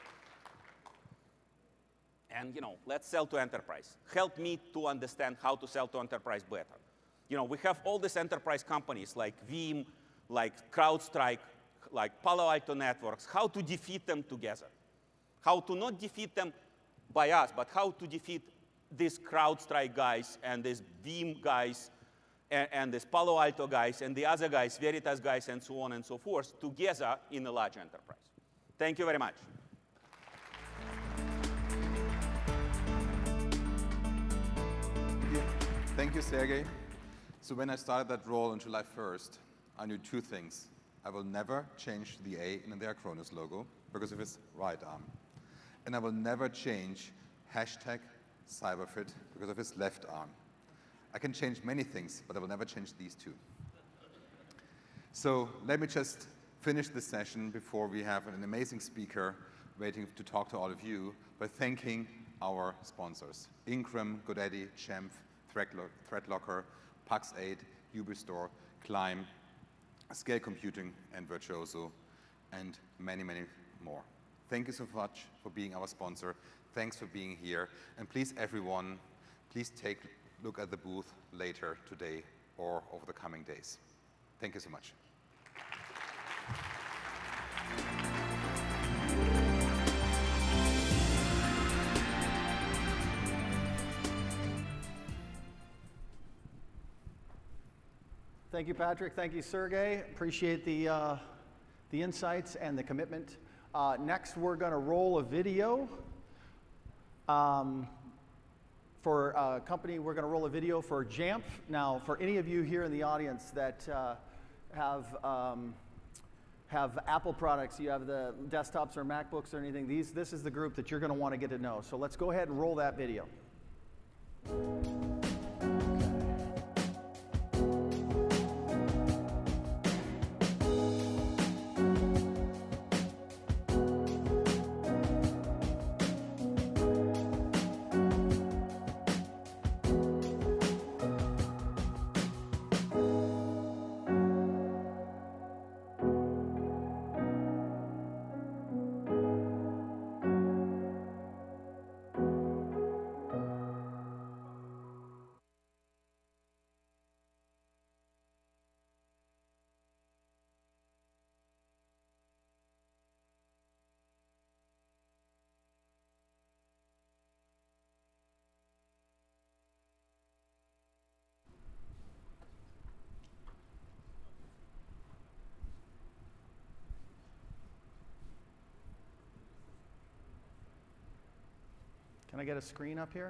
And let's sell to enterprise. Help me to understand how to sell to enterprise better. We have all these enterprise companies like Veeam, like CrowdStrike, like Palo Alto Networks, how to defeat them together. How to not defeat them by us, but how to defeat these CrowdStrike guys and these Veeam guys and these Palo Alto guys and the other guys, Veritas guys, and so on and so forth, together in a large enterprise. Thank you very much. Thank you, Sergey. So when I started that role on July 1st, I knew 2 things. I will never change the A in the Acronis logo because of his right arm. And I will never change #CyberFit because of his left arm. I can change many things, but I will never change these 2. So let me just finish this session before we have an amazing speaker waiting to talk to all of you by thanking our sponsors: Ingram, GoDaddy, Jamf, ThreatLocker, Pax8, UbiStor, Climb, Scale Computing, and Virtuoso, and many, many more. Thank you so much for being our sponsor. Thanks for being here. And please, everyone, please take a look at the booth later today or over the coming days. Thank you so much. Thank you, Patrick. Thank you, Sergey. Appreciate the insights and the commitment. Next, we're going to roll a video. For a company, we're going to roll a video for Jamf. Now, for any of you here in the audience that have Apple products, you have the desktops or MacBooks or anything, this is the group that you're going to want to get to know. So let's go ahead and roll that video. Can I get a screen up here?